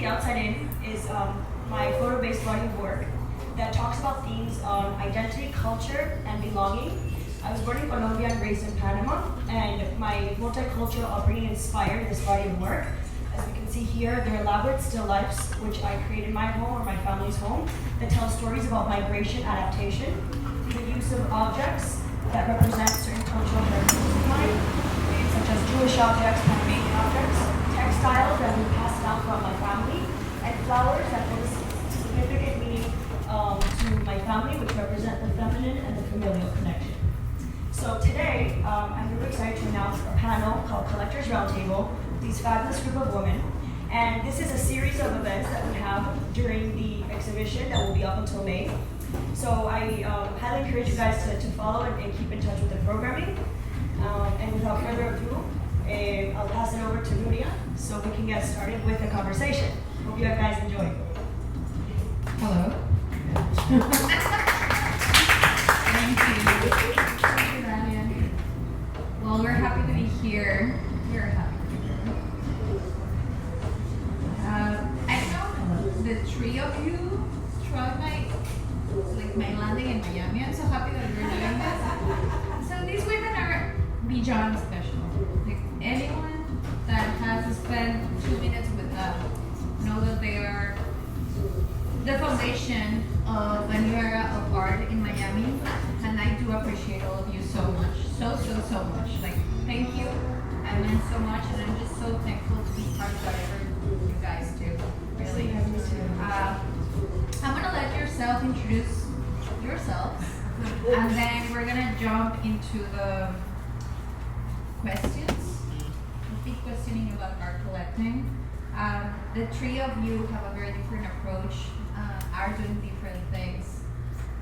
Outside In is my photo-based body of work that talks about themes on identity, culture, and belonging. I was born in Colombia and raised in Panama, and my multicultural upbringing inspired this body of work. As we can see here, they're elaborate still lifes, which I created in my home or my family's home, that tell stories about migration, adaptation, the use of objects that represent certain cultural heritages of mine, such as Jewish objects, Panamanian objects, textiles that we passed down from my family, and flowers that hold a significant meaning to my family, which represent the feminine and the familial connection. So today, I'm really excited to announce a panel called Collectors Roundtable, these fabulous group of women. And this is a series of events that we have during the exhibition that will be up until May. So I highly encourage you guys to follow and keep in touch with the programming. And without further ado, I'll pass it over to Nuria so we can get started with the conversation. Hope you guys enjoy. Hello. Thank you, Ryan. Well, we're happy to be here. We're happy to be here. I know the three of you tried my landing in Miami. I'm so happy that we're doing this. So these women are beyond special. Like anyone that has spent 2 minutes with them know that they are the foundation of a new era of art in Miami, and I do appreciate all of you so much, so much. Like, thank you. I meant so much, and I'm just so thankful to be part of whatever you guys do. Really. I'm gonna let yourself introduce yourselves, and then we're gonna jump into the questions. We'll be questioning about art collecting. The three of you have a very different approach, are doing different things.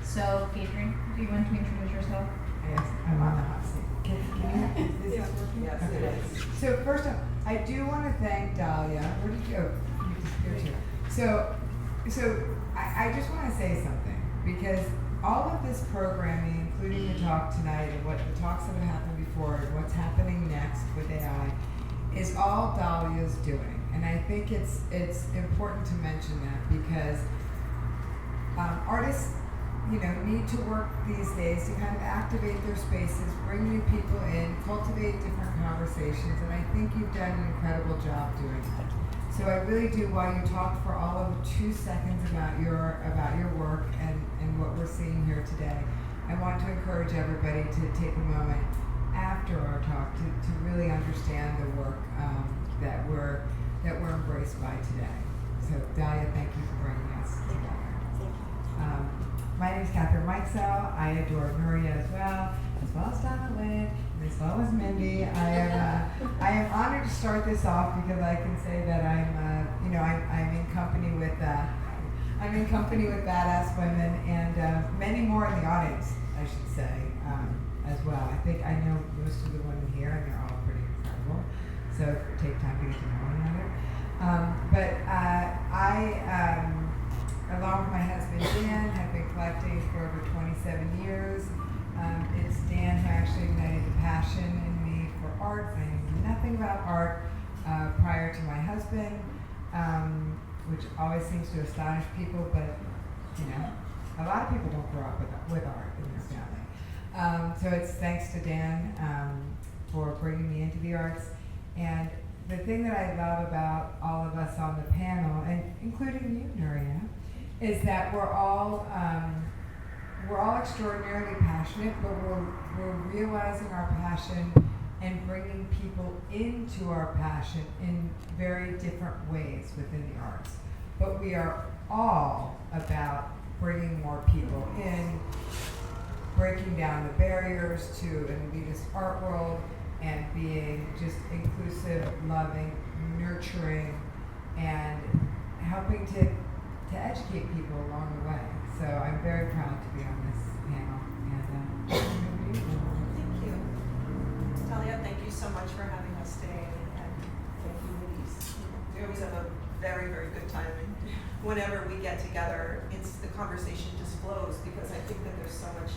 So, Catherine, do you want to introduce yourself? Yes, I'm on the hot seat. Is this working? Yes, it is. So first off, I do want to thank Dahlia. Where did you go? You disappeared too. So I just want to say something, because all of this programming, including the talk tonight and what the talks that have happened before and what's happening next with AI, is all Dahlia's doing. And I think it's important to mention that, because artists, need to work these days to kind of activate their spaces, bring new people in, cultivate different conversations, and I think you've done an incredible job doing that. So I really do, while you talk for all of 2 seconds about your work and what we're seeing here today, I want to encourage everybody to take a moment after our talk to really understand the work that we're embraced by today. So Dahlia, thank you for bringing us together. My name is Catherine Mikesell. I adore Nuria as well as Donna Lynn, and as well as Mindy. I am honored to start this off because I can say that I'm in company with badass women and many more in the audience, I should say, as well. I think I know most of the women here, and they're all pretty incredible. So take time to get to know one another. I along with my husband Dan, have been collecting for over 27 years. It's Dan who actually ignited the passion in me for art. I knew nothing about art prior to my husband, which always seems to astonish people, but a lot of people don't grow up with art in their family. So it's thanks to Dan for bringing me into the arts. And the thing that I love about all of us on the panel, and including you, Nuria, is that we're all extraordinarily passionate, but we're realizing our passion and bringing people into our passion in very different ways within the arts. But we are all about bringing more people in, breaking down the barriers to an elitist art world, and being just inclusive, loving, nurturing, and helping to educate people along the way. So I'm very proud to be on this panel. And Thank you. Talia, thank you so much for having us today. And thank you, ladies. We always have a very, very good time. And whenever we get together, the conversation just flows, because I think that there's so much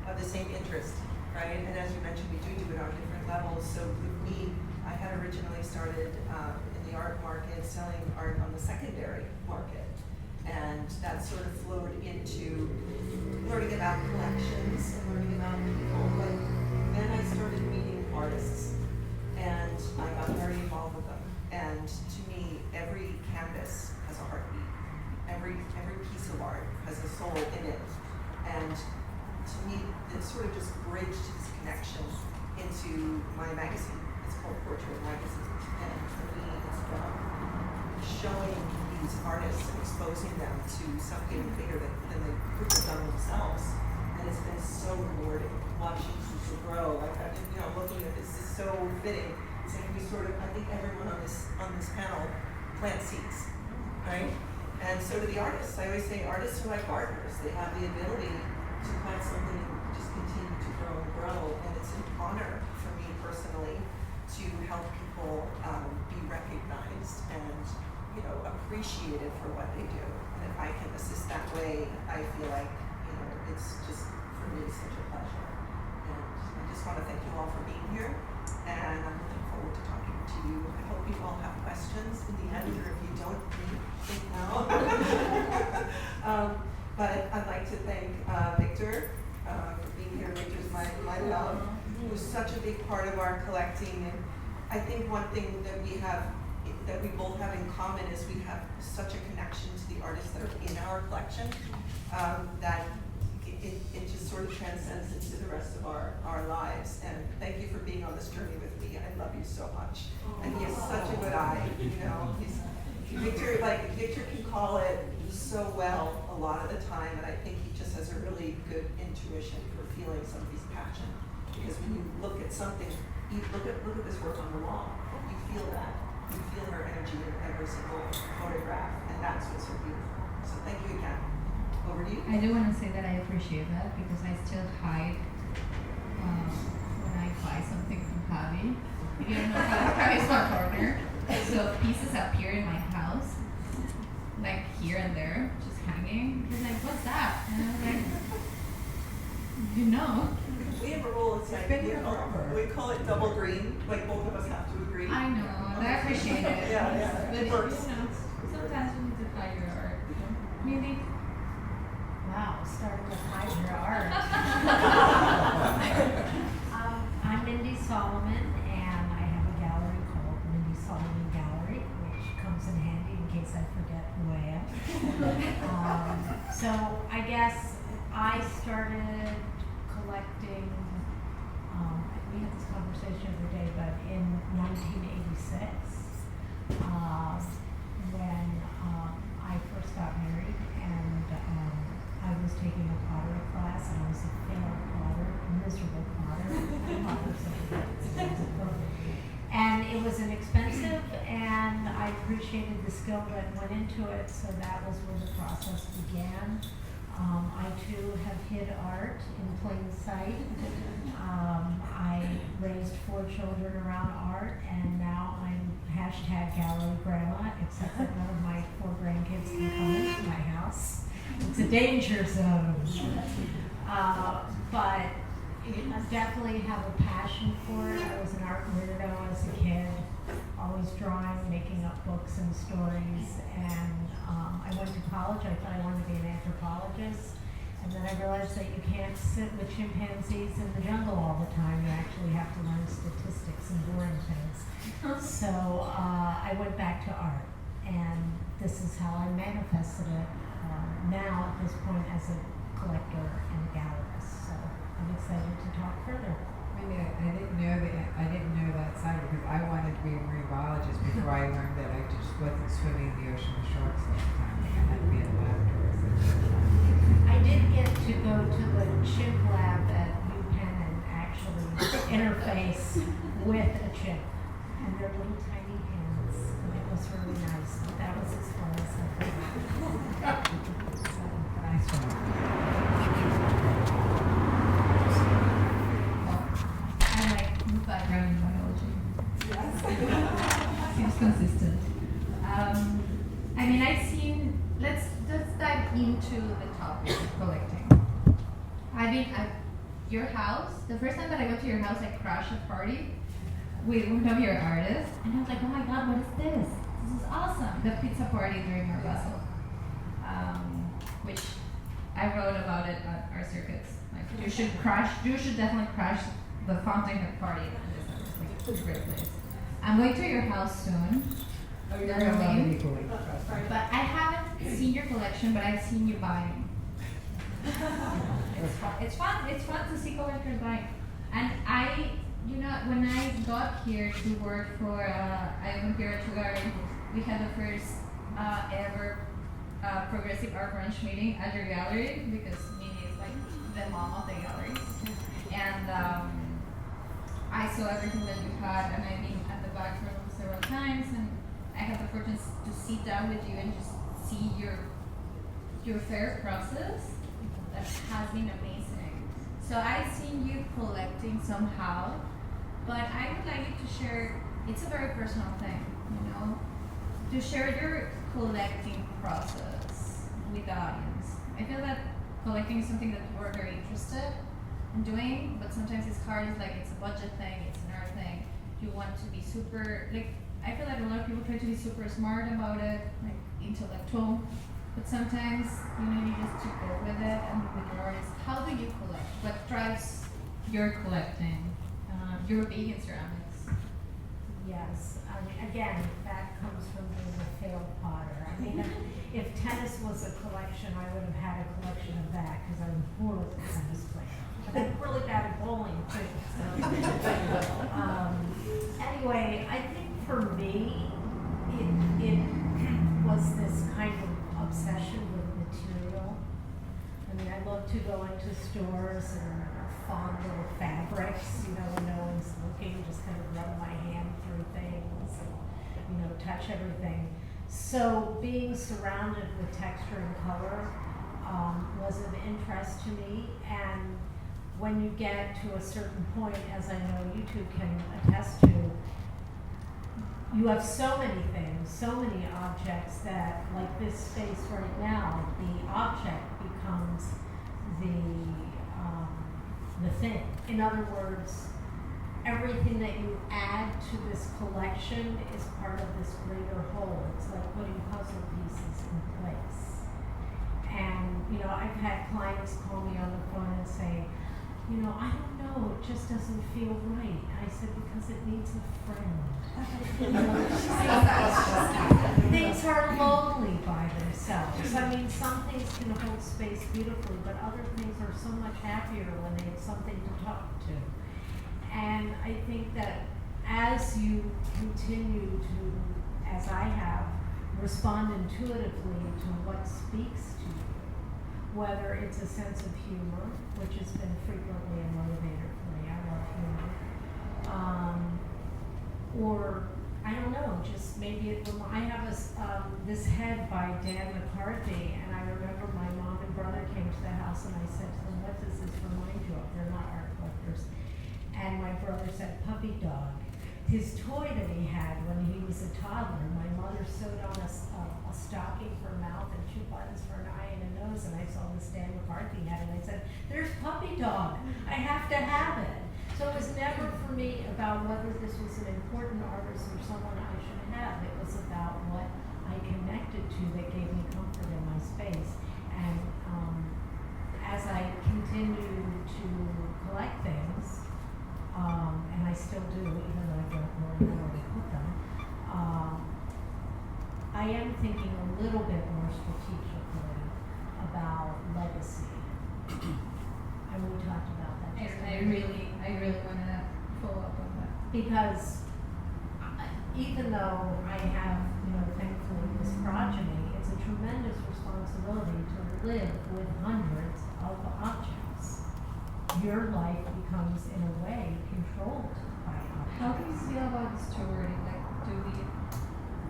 of the same interest, right? And as you mentioned, we do it on different levels. So with me, I had originally started in the the art market, selling art on the secondary market. And that sort of flowed into learning about collections and learning about people. But then I started meeting artists, and I got very involved with them. And to me, every canvas has a heartbeat. Every piece of art has a soul in it. And to me, it sort of just bridged this connection into my magazine. It's called Portrait Magazine. And for me, it's about showing these artists and exposing them to something bigger than they could have done themselves. And it's been so rewarding watching people grow. Like I've been, looking at this is so fitting. It's like we sort of, I think everyone on this panel plants seeds, right? And so do the artists. I always say artists are like gardeners. They have the ability to plant something and just continue to grow and grow. And it's an honor for me personally to help people be recognized and appreciated for what they do. And if I can assist that way, I feel like it's just for me such a pleasure. And I just want to thank you all for being here. And I'm looking forward to talking to you. I hope you all have questions in the end, or if you don't, think now. But I'd like to thank Victor for being here. Victor's my love, who's such a big part of our collecting. And I think one thing that we both have in common is we have such a connection to the artists that are in our collection that it just sort of transcends into the rest of our lives. And thank you for being on this journey with me. I love you so much. And he has such a good eye. Victor can call it so well a lot of the time, and I think he just has a really good intuition for feeling somebody's passion. Because when you look at something, you look at this work on the wall, you feel that. You feel her energy in every single photograph, and that's what's so beautiful. So thank you again. Over to you. I do want to say that I appreciate that because I still hide when I buy something from Javi. If you don't know, Javi is my partner. So pieces appear in my house, like here and there, just hanging. He's like, "What's that?" And I was like, We have a rule. It's like we call it double green. Like both of us have to agree. I know. I appreciate it. Yeah. But sometimes you need to hide your art. Maybe. Wow, starting with hide your art. I'm Mindy Solomon, and I have a gallery called Mindy Solomon Gallery, which comes in handy in case I forget who I am. So I guess I started collecting, we had this conversation the other day, but in 1986, when I first got married, and I was taking a pottery class, and I was a failed potter, a miserable potter. And it was inexpensive, and I appreciated the skill that went into it, so that was where the process began. I too have hid art in plain sight. I raised 4 children around art, and now I'm #gallery grandma, except that none of my 4 grandkids can come into my house. It's a danger zone. But I definitely have a passion for it. I was an art weirdo as a kid, always drawing, making up books and stories. And I went to college. I thought I wanted to be an anthropologist. And then I realized that you can't sit with chimpanzees in the jungle all the time. You actually have to learn statistics and boring things. So I went back to art. And this is how I manifested it now at this point as a collector and a gallerist. So I'm excited to talk further. I didn't know that side because I wanted to be a marine biologist before I learned that I just wasn't swimming in the ocean with sharks all the time. Like I had to be in a laboratory. I did get to go to the chimp lab at UPenn and actually interface with a chimp and their little tiny hands, and it was really nice. But that was as far as I got. So, Nice one. I like background in biology. Seems consistent. I mean, I've seen. Let's dive into the topic of collecting. I've been at your house. The first time that I went to your house, I crashed a party with one of your artists, and I was like, "Oh my God, what is this?" This is awesome. The pizza party during our bustle, which I wrote about it at our circuits. Like you should definitely crash the Fountainhead party. It's like a great place. I'm going to your house soon. Oh, you're gonna love it equally. But I haven't seen your collection, but I've seen you buying. It's fun. It's fun to see collectors buying. And when I got here to work for Ivan Pirachugari, we had the first ever progressive art brunch meeting at your gallery because Mimi is like the mom of the gallery. And I saw everything that you had, and I've been at the back room several times, and I had the fortune to sit down with you and just see your fair process. That has been amazing. So I've seen you collecting somehow, but I would like you to share. It's a very personal thing, to share your collecting process with the audience. I feel that collecting is something that people are very interested in doing, but sometimes it's hard. It's like it's a budget thing, it's an art thing. You want to be super I feel like a lot of people try to be super smart about it, like intellectual, but sometimes you just to go with it and with your artist. How do you collect? What drives your collecting? Your being in ceramics. Yes, I mean, again, that comes from being a failed potter. I mean, if tennis was a collection, I would have had a collection of that because I'm a horrible tennis player. But I'm really bad at bowling too. So. Anyway, I think for me, it was this kind of obsession with material. I mean, I love to go into stores and fond little fabrics, when no one's looking, just kind of run my hand through things and, touch everything. So being surrounded with texture and color was of interest to me. And when you get to a certain point, as I know you two can attest to, you have so many things, so many objects that, like this space right now, the object becomes the thing. In other words, everything that you add to this collection is part of this greater whole. It's like putting puzzle pieces in place. And, I've had clients call me on the phone and say, I don't know, it just doesn't feel right. I said, because it needs a friend. Things are lonely by themselves. I mean, some things can hold space beautifully, but other things are so much happier when they have something to talk to. And I think that as you continue to, as I have, respond intuitively to what speaks to you, whether it's a sense of humor, which has been frequently a motivator for me, I love humor, or I don't know, just maybe I have this head by Dan McCarthy, and I remember my mom and brother came to the house and I said to them, what does this remind you of? They're not art collectors. And my brother said, puppy dog. His toy that he had when he was a toddler, my mother sewed on a stocking for a mouth and 2 buttons for an eye and a nose, and I saw this Dan McCarthy hat, and I said, there's puppy dog, I have to have it. So it was never for me about whether this was an important artist or someone I should have. It was about what I connected to that gave me comfort in my space. And as I continue to collect things, and I still do, even though I don't really know where to put them, I am thinking a little bit more strategically about legacy. And we talked about that. I really want to follow up on that. Because even though I have, thankfully this progeny, it's a tremendous responsibility to live with hundreds of objects. Your life becomes, in a way, controlled by objects. How do you feel about stewarding? Like,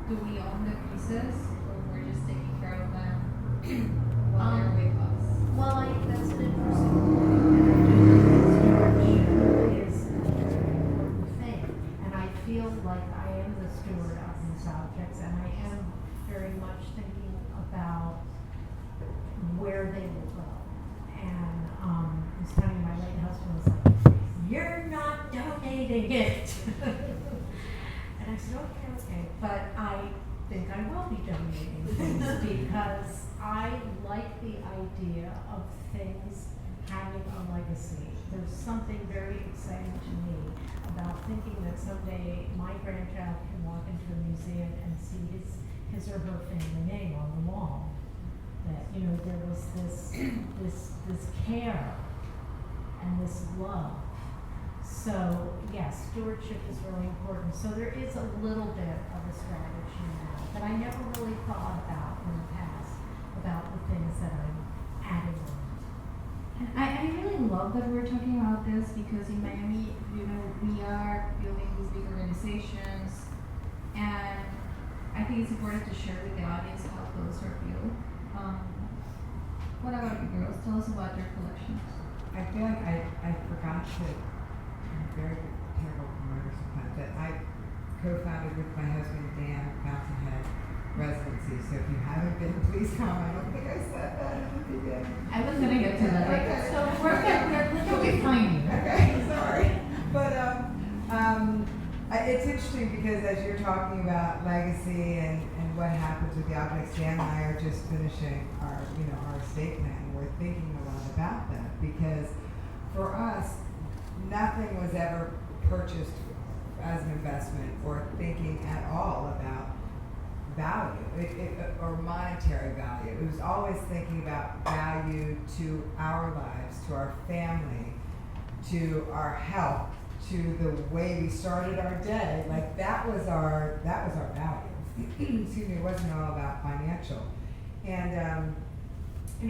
do we own the pieces, or we're just taking care of them while they're with us? Well, that's an interesting point. And I do think stewardship is a very important thing. And I feel like I am the steward of these objects, and I am very much thinking about where they will go. And I was telling my late husband was like, you're not donating it. And I said, okay. But think I will be donating things because I like the idea of things having a legacy. There's something very exciting to me about thinking that someday my grandchild can walk into a museum and see his or her family name on the wall. That, you know, there was this care and this love. So yes, stewardship is really important. So there is a little bit of a strategy now that I never really thought about in the past about the things that I'm adding on. And I really love that we're talking about this because in Miami, you know, we are building these big organizations, and I think it's important to share with the audience how those are built. What about you girls? Tell us about your collections. I feel like I forgot to, I'm a very terrible promoter sometimes, that I co-founded with my husband Dan Fountainhead Residency. So if you haven't been, please come. I don't think I said that in the beginning. I was gonna get to that. Okay. So we'll be fine. Okay, sorry. But it's interesting because as you're talking about legacy and what happens with the objects, Dan and I are just finishing our estate plan. We're thinking a lot about that because for us, nothing was ever purchased as an investment or thinking at all about value or monetary value. It was always thinking about value to our lives, to our family, to our health, to the way we started our day. Like that was our value. Excuse me, it wasn't all about financial. And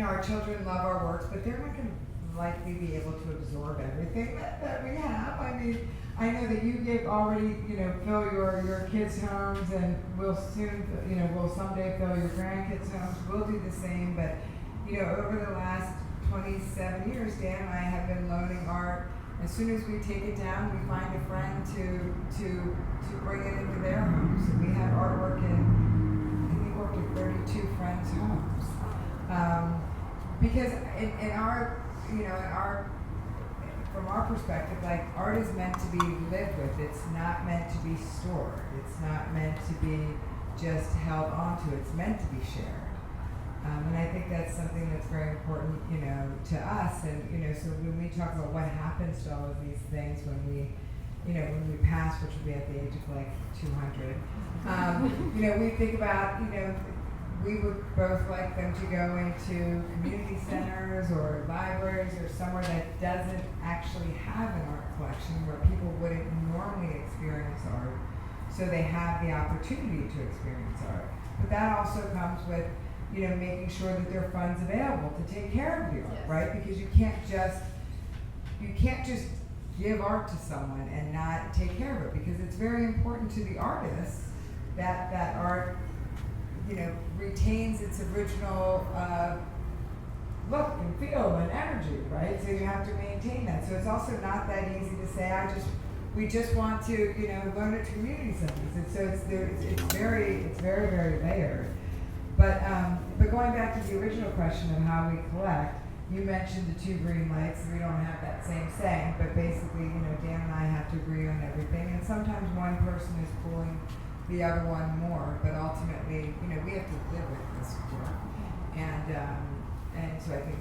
our children love our works, but they're not going to likely be able to absorb everything that we have. I mean, I know that you get already, fill your kids' homes, and we'll soon, we'll someday fill your grandkids' homes. We'll do the same, but over the last 27 years, Dan and I have been loaning art. As soon as we take it down, we find a friend to bring it into their homes. So we have artwork I think we're up to 32 friends' homes. Because from our perspective, like art is meant to be lived with. It's not meant to be stored. It's not meant to be just held onto. It's meant to be shared. And I think that's something that's very important, to us. And so when we talk about what happens to all of these things when we pass, which will be at the age of like 200, we think about, we would both like them to go into community centers or libraries or somewhere that doesn't actually have an art collection where people wouldn't normally experience art, so they have the opportunity to experience art. But that also comes with, making sure that there are funds available to take care of the art, right? Because you can't just give art to someone and not take care of it, because it's very important to the artist that art retains its original look and feel and energy, right? So you have to maintain that. So it's also not that easy to say, we just want to, loan it to community centers. And so it's very, very layered. But going back to the original question of how we collect, you mentioned the 2 green lights. We don't have that same saying, but basically, Dan and I have to agree on everything. And sometimes one person is pulling the other one more, but ultimately, we have to live with this work, and so I think,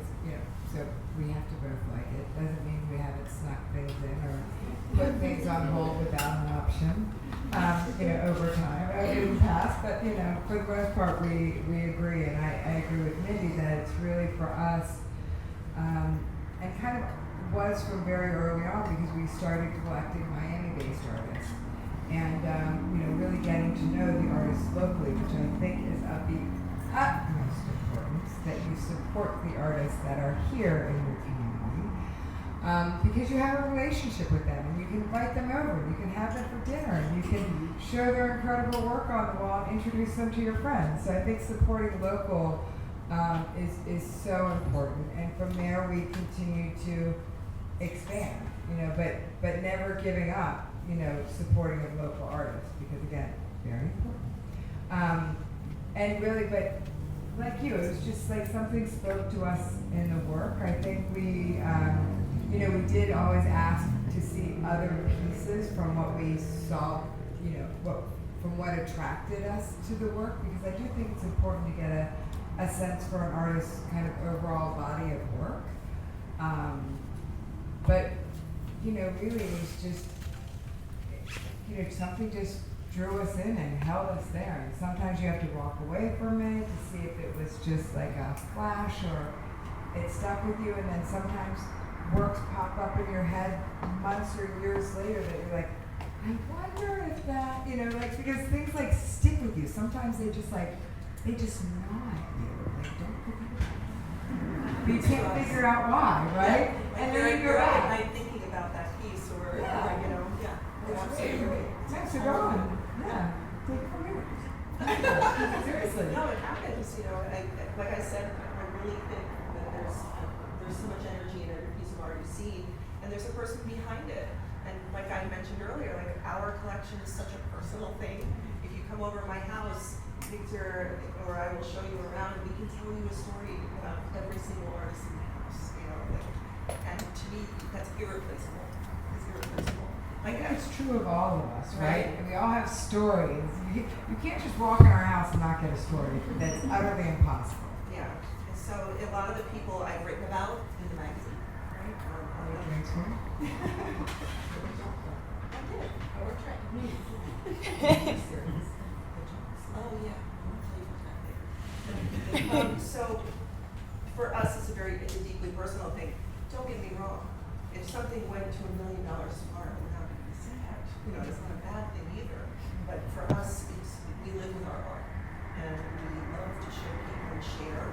so we have to both like it. Doesn't mean we haven't snuck things in or put things on hold without an option, over time, in the past, but for the most part, we agree, and I agree with Mindy that it's really for us, and kind of was from very early on because we started collecting Miami-based artists. And really getting to know the artists locally, which I think is of the utmost importance, that you support the artists that are here in your community, because you have a relationship with them, and you can invite them over, you can have them for dinner, and you can show their incredible work on the wall and introduce them to your friends. So I think supporting local is so important, and from there we continue to expand, but never giving up. Supporting of local artists, because again, very important. And really, but like you, it was just like something spoke to us in the work. I think we did always ask to see other pieces from what we saw, from what attracted us to the work, because I do think it's important to get a sense for an artist's kind of overall body of work. But, you know, really it was just, you know, something just drew us in and held us there. And sometimes you have to walk away from it to see if it was just like a flash or it stuck with you. And then sometimes works pop up in your head months or years later that you're like, I wonder if that, you know, like, because things like stick with you. Sometimes they just like, they just gnaw at you. Like, don't forget about that. But you can't figure out why, right? Yeah. And You're then you go right. back. I'm thinking about that piece, or you know, yeah. That's Absolutely. right. Thanks for going. Yeah. Take it from here. Seriously. No, it happens, you know, and like I said, I really think that there's so much energy in every piece of art you see, and there's a person behind it. And like I mentioned earlier, like our collection is such a personal thing. If you come over to my house, Victor, or I will show you around, and we can tell you a story about every single artist in the house, you know, like, and to me, that's irreplaceable. It's irreplaceable. I Like, think it's true of all of us, right? Right. And we all have stories. You can't just walk in our house and not get a story. That's utterly impossible. yeah. And so a lot of the people I've written about in the magazine, right? Drinks for me? I did. I worked right. Oh, yeah. I'll tell you about that later. So, for us, it's a deeply personal thing. Don't get me wrong. If something went to $1 million tomorrow, we're not going to be sad. You know, it's not a bad thing either. But for us, we live with our art, and we love to show people and share,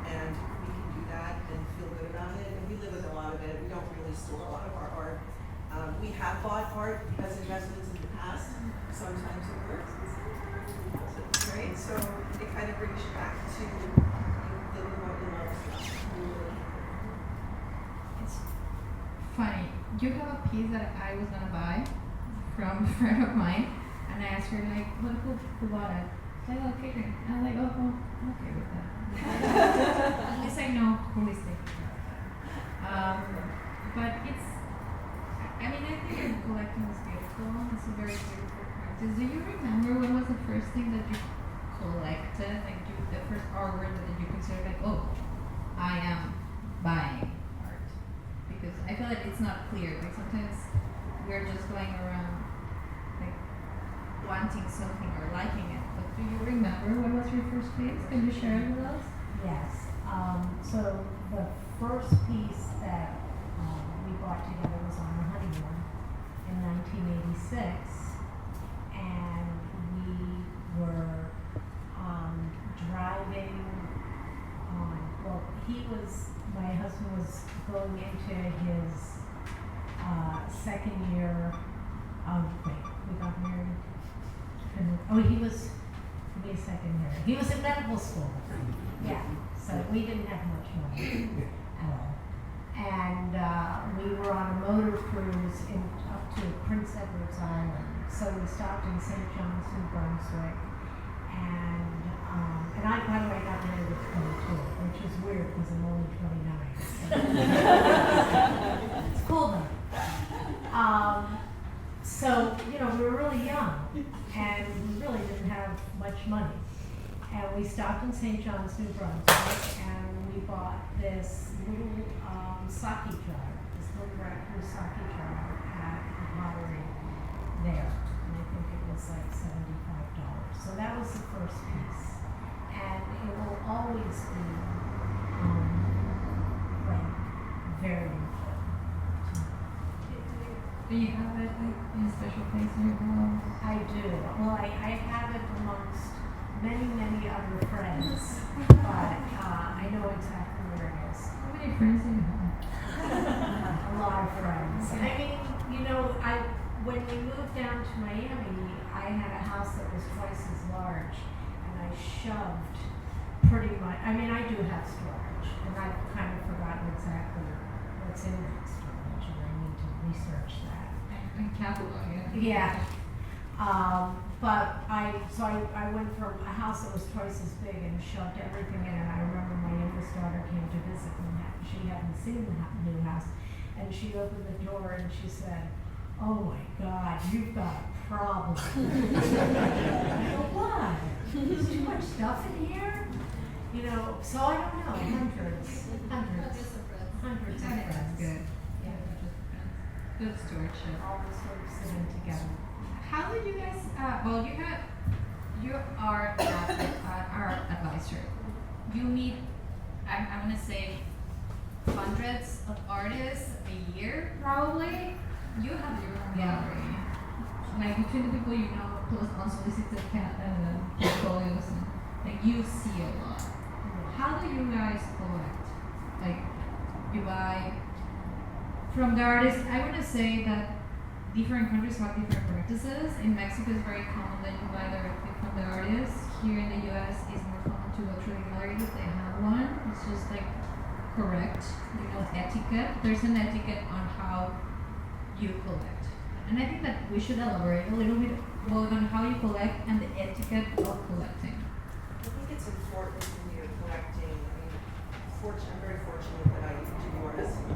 and we can do that and feel good about it. And we live with a lot of it. We don't really store a lot of our art. We have bought art as investments in the past. Sometimes it works, and sometimes it doesn't. Right? So it kind of brings you back to living what you love. It's funny. You have a piece that I was gonna buy from a friend of mine, and I asked her like, who bought it? She's like, okay. And I'm like, oh, I'm okay with that. At least I know who is taking care of it. But it's, I mean, I think collecting is beautiful. It's a very beautiful practice. Do you remember what was the first thing that you collected? Like the first artwork that you considered like, oh, I am buying art? Because I feel like it's not clear. Like sometimes we're just going around like wanting something or liking it. But do you remember what was your first piece? Can you share it with us? Yes. So the first piece that we bought together was on our honeymoon in 1986, and we were driving on. Well, my husband was going into his second year of. Wait, we got married. He was. Give me a second here. He was in medical school. Yeah. So we didn't have much money at all. And we were on a motor cruise up to Prince Edward's Island. So we stopped in St. John's, New Brunswick. And I, by the way, got married at 22, which is weird because I'm only 29. So. It's cool though. So, you know, we were really young and we really didn't have much money. And we stopped in St. John's, New Brunswick, and we bought this little sake jar, this little raccoon sake jar at the pottery there. And I think it was like $75. So that was the first piece. And it will always be like very important to me. Do you have it like in a special place in your home? I do. Well, I have it amongst many other friends, but I know exactly where it is. How many friends do you have? A lot of friends. I mean, you know, when we moved down to Miami, I had a house that was twice as large, and I shoved pretty much. I mean, I do have storage, and I've kind of forgotten exactly what's in that storage, and I need to research that. And catalog, Yeah. But I went from a house that was twice as big and shoved everything in, and I remember my youngest daughter came to visit me. She hadn't seen the new house, and she opened the door and she said, oh my God, you've got a problem. I go, why? There's too much stuff in here? You know, so I don't know, hundreds of That's friends. good. Yeah, Good stewardship. all sort of sitting together. How did you guys, well, you are our advisor. You meet, I'm gonna say, hundreds of artists a year, probably. You have your own gallery. Like, between the people you know, plus unsolicited portfolios, and like, you see a lot. How do you guys collect? Like, you buy from the artists. I want to say that different countries have different practices. In Mexico, it's very common that you buy directly from the artists. Here in the US, it's more common to go to the gallery if they have one. It's just like correct, etiquette. There's an etiquette on how you collect. And I think that we should elaborate a little bit both on how you collect and the etiquette of collecting. I think it's important when you're collecting. I mean, I'm very fortunate that I do artists in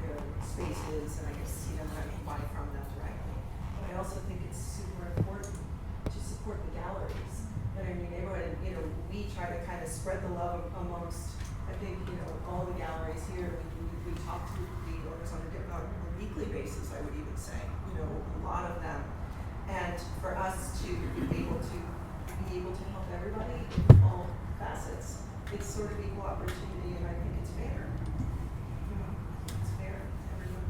their spaces, and I get to see them and I can buy from them directly. But I also think it's super important to support the galleries that are in your neighborhood. And, we try to kind of spread the love amongst, I think, all the galleries here. We talk to the owners on a weekly basis, I would even say, a lot of them. And for us to be able to help everybody in all facets, it's sort of equal opportunity, and I think it's fair. It's fair to everyone.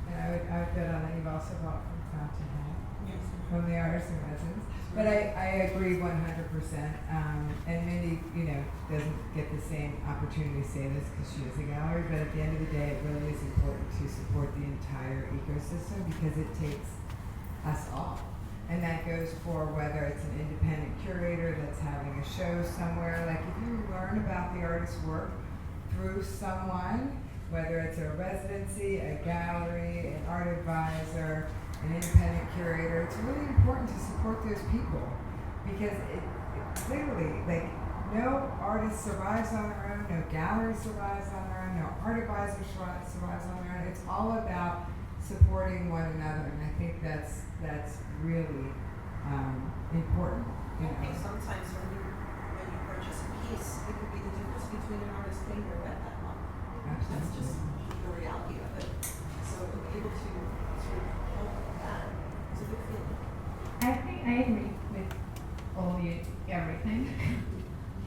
And I would bet on that you've also bought from Fountainhead, from the artists and residents. But I agree 100%. And Mindy, doesn't get the same opportunity to say this because she is a gallery, but at the end of the day, it really is important to support the entire ecosystem because it takes us all. And that goes for whether it's an independent curator that's having a show somewhere. Like if you learn about the artist's work through someone, whether it's a residency, a gallery, an art advisor, an independent curator, it's really important to support those people because it clearly, like, no artist survives on their own, no gallery survives on their own, no art advisor survives on their own. It's all about supporting one another, and I think that's really important. I think sometimes when you purchase a piece, it could be the difference between an artist paying their rent that month. That's just the reality of it. So being able to sort of help with that is a good feeling. I agree with all you everything.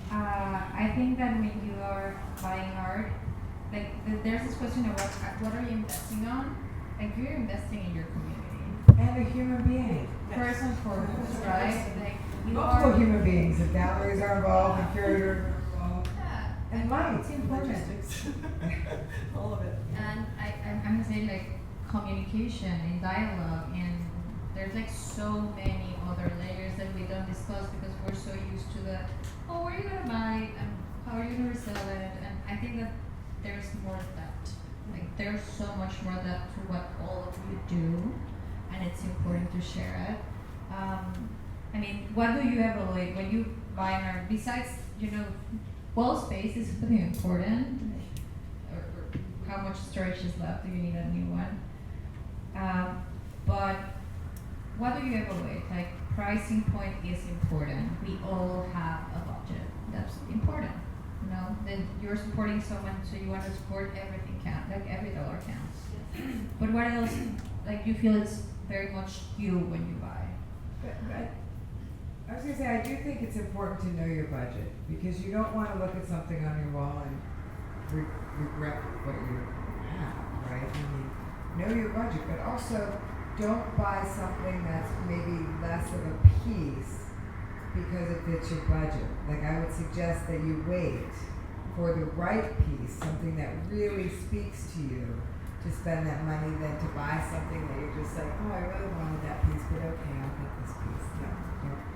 I think that when you are buying art, like there's this question of what are you investing on? Like you're investing in your community. And a human being. First and foremost, right? Like you Multiple are. human beings. If galleries are involved, and curators are involved. Yeah. And money, it's important. Logistics. All of it. And I'm saying like communication and dialogue, and there's like so many other layers that we don't discuss because we're so used to the where are you gonna buy and how are you gonna resell it, and I think that there's more depth. Like there's so much more depth to what all of you do, and it's important to share it. I mean, what do you evaluate when you buy an art? Besides, wall space is really important. Or how much storage is left? Do you need a new one? But what do you evaluate? Like pricing point is important. We all have a budget. That's important. Then you're supporting someone, so you want to support everything count. Like every dollar counts. But what else? Like you feel it's very much you when you buy. But I was gonna say, I do think it's important to know your budget because you don't want to look at something on your wall and regret what you have, right? I mean, know your budget, but also don't buy something that's maybe less of a piece because it fits your budget. Like I would suggest that you wait for the right piece, something that really speaks to you, to spend that money than to buy something that you're just like, oh, I really wanted that piece, but okay, I'll get this piece. No,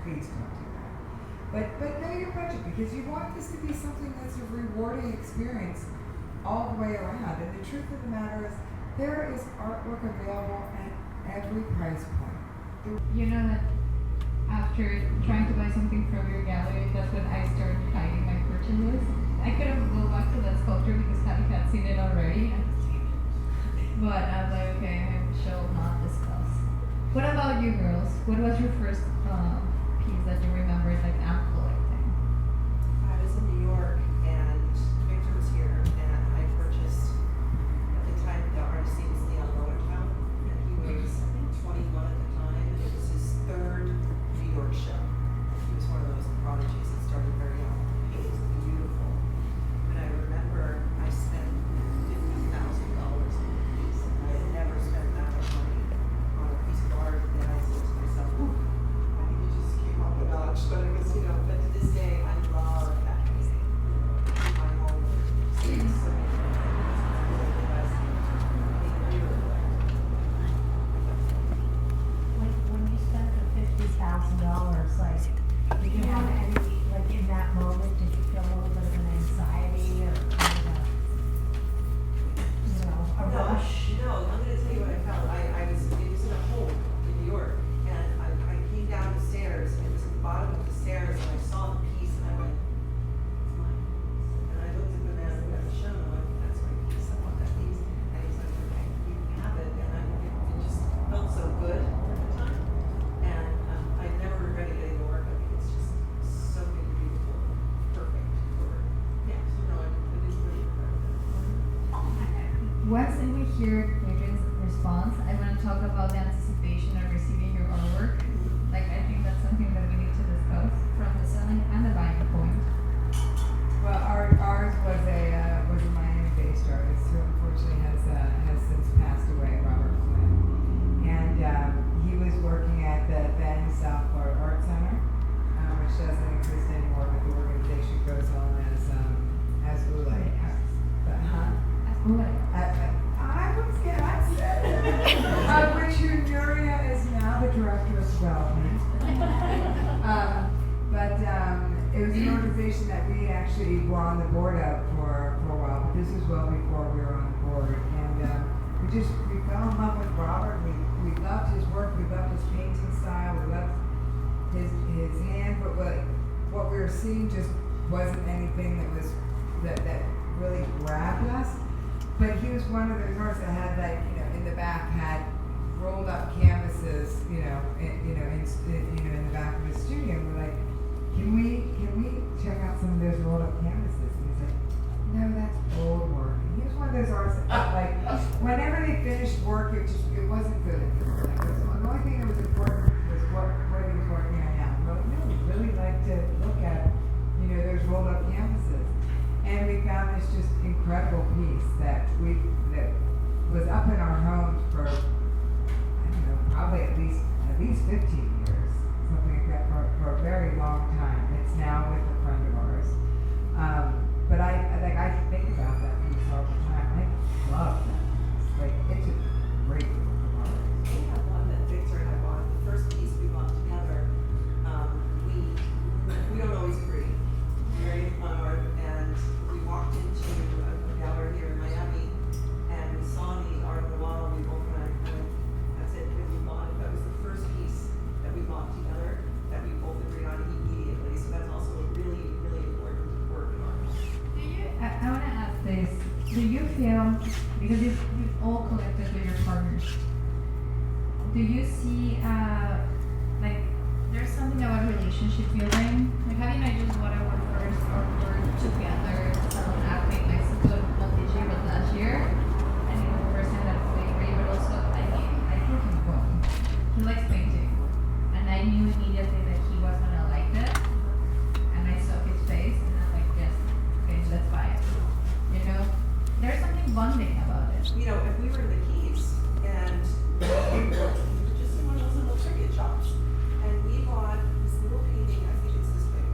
please don't do that. But know your budget because you want this to be something that's a rewarding experience all the way around. And the truth of the matter is, there is artwork available at every price point. You know that after trying to buy something from your gallery, that's when I started hiding my purchases. I couldn't go back to that sculpture because Patty had seen it already. And but I was like, okay, I shall not discuss. What about you girls? What was your first piece that you remembered, like, I'm collecting? I was in New York and Victor was here and I purchased, at the time, the artist name was Leon Lowenthal and he was, I think, 21 at the time. It was his third New York show. He was one of those prodigies that started very young. He was beautiful. And I remember I spent $50,000 on a piece. I had never spent that much money on a piece of art and I said to myself, "Ooh, I think you just came up a notch," but it was, but to this day, I love that painting. My home, it's so many really the best. When you spent the $50,000, like, did you have any, like, in that moment, did you feel a little bit of an anxiety or kind of a, you know, a rush? No, I'm gonna tell you what I felt. It was in a home in New York, and I came down the stairs, and it was at the bottom of the stairs, and I saw the piece, and I went, "It's mine." And I looked at the man who had the show, and I went, "That's my piece, I want that piece." And he's like, "Okay, you can have it," and it just felt so good at the time. And I never regretted getting the work. I think it's just so beautiful, perfect for, yeah, so no, I didn't really regret it. Once we hear Adrian's response, I want to talk about the anticipation of receiving your artwork. Like, I think that's something that we need to discuss from the selling and the buying point. Well, ours was a Miami-based artist who unfortunately has since passed away, Robert Flynn, and he was working at the then South Florida Art Center, which doesn't exist anymore, but the organization goes on as ULA. But, huh? I was getting which Nuria is now the director of development. It was an organization that we actually were on the board of for a while, but this was well before we were on the board. And we fell in love with Robert. We loved his work, we loved his painting style, we loved his hand, but what we were seeing just wasn't anything that really grabbed us. But he was one of those artists that had, like, in the back had rolled up canvases, in the back of his studio. And we're like, can we check out some of those rolled up canvases? And he's like, no, that's old work. And he was one of those artists that, like, whenever they finished work, it wasn't good anymore. Like, the only thing that was important was what he was working on now. But no, we really like to look at, those rolled up canvases. And we found this just incredible piece that was up in our homes for, I don't know, probably at least 15 years, something like that, for a very long time. It's now with a friend of ours. But I think about that piece all the time. I love that piece. Like, it's a great work of art. We have one that Victor and I bought, the first piece we bought together. We don't always agree. Very on art, and we walked into a gallery here in Miami, and we saw the art on the wall, and we both went, that's it, that we bought it. That was the first piece that we bought together, that we both agreed on immediately, so that's also a really, really important work in art. I want to ask this. Do you feel, because you've all collected with your partners, do you see, like, there's something about relationship building? Like, how do you know just what I want first or work together? Someone asked me in Mexico, not this year, but last year. And it was the first time that I played great, but also I think he's well. He likes painting. And I knew immediately that he was gonna like it. And I saw his face and I was like, yes, okay, let's buy it. There's something bonding about it. If we were in the Keys, and we were just in one of those little trivia shops, and we bought this little painting, I think it's this big,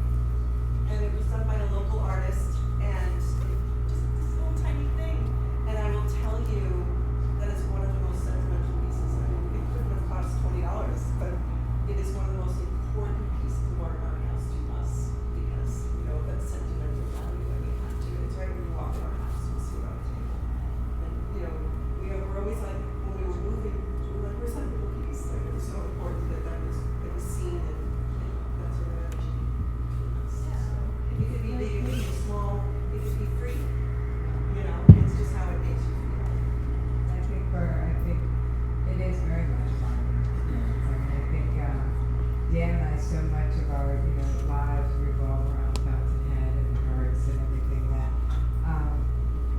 and it was done by a local artist, and just this little tiny thing, and I will tell you that it's one of the most sentimental pieces. I mean, it couldn't have cost $20, but it is one of the most important pieces of art around the house to us, because, that sentimental value that we have to it. It's right when you walk in our house, you'll see it on the table. And, we're always like, when we were moving, we were like, where's that little piece? Like, it was so important that it was seen and that sort of energy between us. So, it could be big, it could be small, it could be free. It's just how it makes you feel. I think for recognize so much of our, lives revolve around Fountainhead and the arts and everything that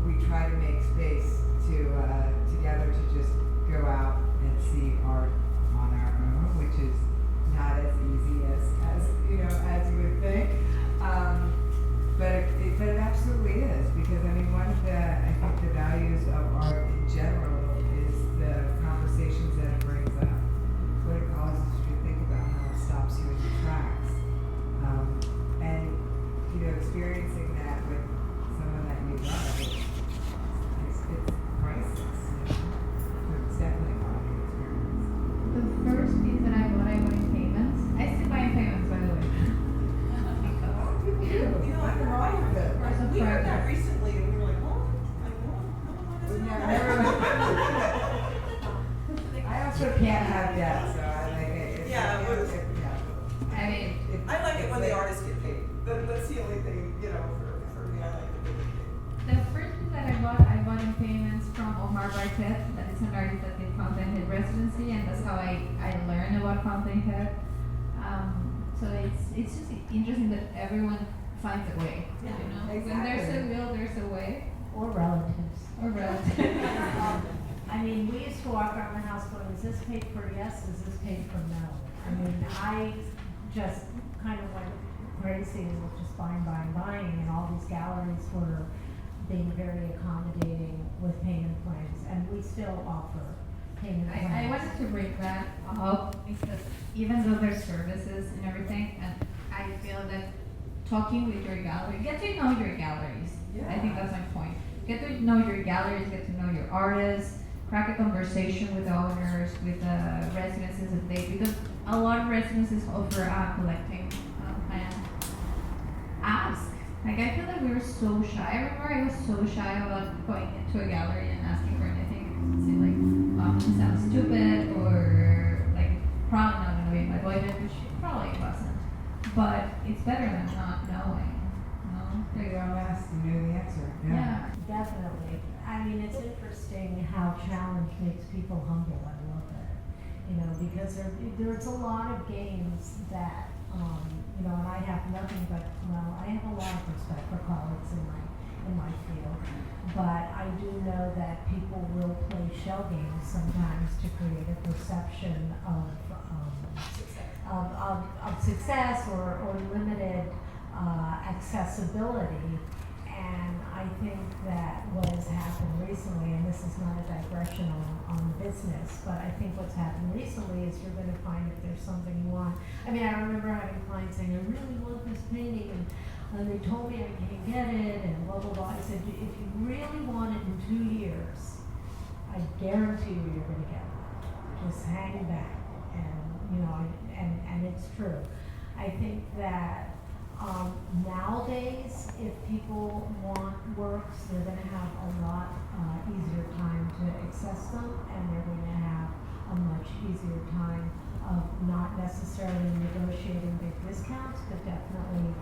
we try to make space to together to just go out and see art on our own, which is not as easy as as you would think. But it absolutely is, because I mean, one of I think the values of art in general is the conversations that it brings up, what it causes you to think about, how it stops you in your tracks, and experiencing that with someone that you love, it's priceless. It's definitely a bonding experience. The first piece that I bought in payments. I still buy in payments, by the way. Nothing wrong with it. We heard that recently and we were like, what? Like, what? No one We does never- I also can't have debt, so I like it. Yeah, it was- I mean, I like it when the artists get paid. That's the only thing, for me, I like the big thing. the first piece that I bought in payments from Omar Bartet. That is an artist that did Fountainhead residency, and that's how I learned about Fountainhead. So it's just interesting that everyone finds a way. Yeah, When there's a will, there's a way. Or relatives. Or relative. I mean, we used to walk around the house going, is this paid for yes, is this paid for no? I mean, I just kind of went crazy and was just buying, and all these galleries were being very accommodating with payment plans, and we still offer payment plans. I wanted to bring that up because even though there's services and everything, and I feel that talking with your gallery, get to know your galleries. I think that's my point. Get to know your galleries, get to know your artists, crack a conversation with the owners, with the residences that because a lot of residences offer a collecting plan. Ask. Like, I feel like we were so shy. I remember I was so shy about going into a gallery and asking for anything. It sounds stupid or like probably not gonna be my boyfriend, which it probably wasn't. But it's better than not knowing. You don't ask, you know the answer. Yeah. Definitely. I mean, it's interesting how challenge makes people humble. I love it. Because there's a lot of games that, and I have nothing but, I have a lot of respect for colleagues in my field. But I do know that people will play shell games sometimes to create a perception of success or limited accessibility. And I think that what has happened recently, and this is not a digression on business, but I think what's happened recently is you're going to find if there's something you want. I mean, I remember having clients saying, I really want this painting, and they told me I can't get it, and blah, blah, blah. I said, if you really want it in 2 years, I guarantee you you're going to get it. Just hang back. And it's true. I think that nowadays, if people want works, they're going to have a lot easier time to access them, and they're going to have a much easier time of not necessarily negotiating big discounts, but definitely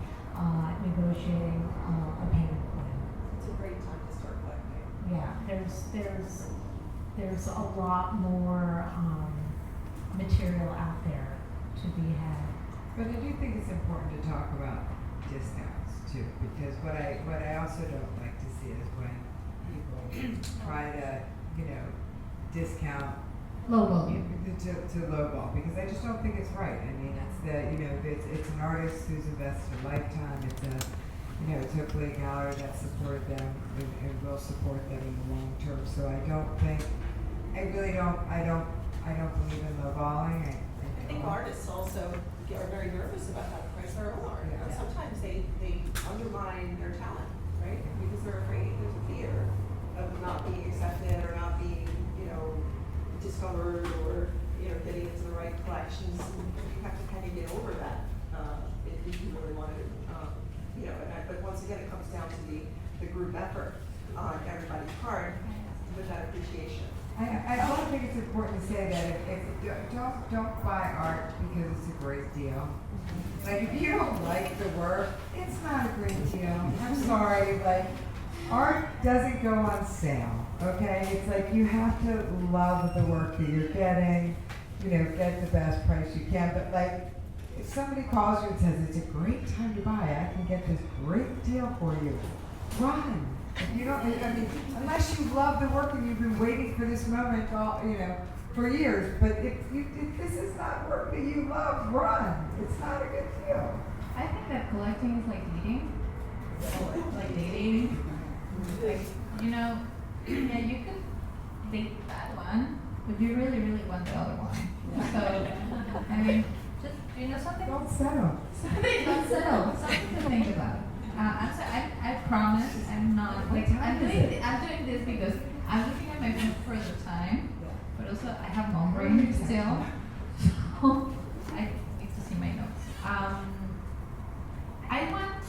negotiating a payment plan. It's a great time to start collecting. Yeah, there's a lot more material out there to be had. But I do think it's important to talk about discounts too, because what I also don't like to see is when people try to, discount Lowball you. to lowball, because I just don't think it's right. I mean, it's an artist who's invested a lifetime. It's hopefully a gallery that supported them and will support them in the long term. So I don't believe in lowballing. I think artists also are very nervous about how to price their own art. Yeah. And sometimes they undermine their talent, right? Because they're afraid, there's a fear of not being accepted or not being, discovered or, getting into the right collections. And you have to kind of get over that if you really want to, but once again, it comes down to the group effort on everybody's part with that appreciation. I also think it's important to say that if don't buy art because it's a great deal. Like, if you don't like the work, it's not a great deal. I'm sorry, art doesn't go on sale, okay? It's like you have to love the work that you're getting, get the best price you can, but if somebody calls you and says it's a great time to buy, I can get this great deal for you, run. If you don't, I mean, unless you love the work and you've been waiting for this moment all, for years. But if this is not work that you love, run. It's not a good deal. I think that collecting is like dating. Like dating. Like, yeah, you could date that one, but you really, really want the other one. So, I mean, just, something. Don't settle. Don't settle. Something to think about. I promise I'm not, like, I'm doing this because I'm looking at my phone for the time, but also I have mom brain still. So I need to see my notes. I want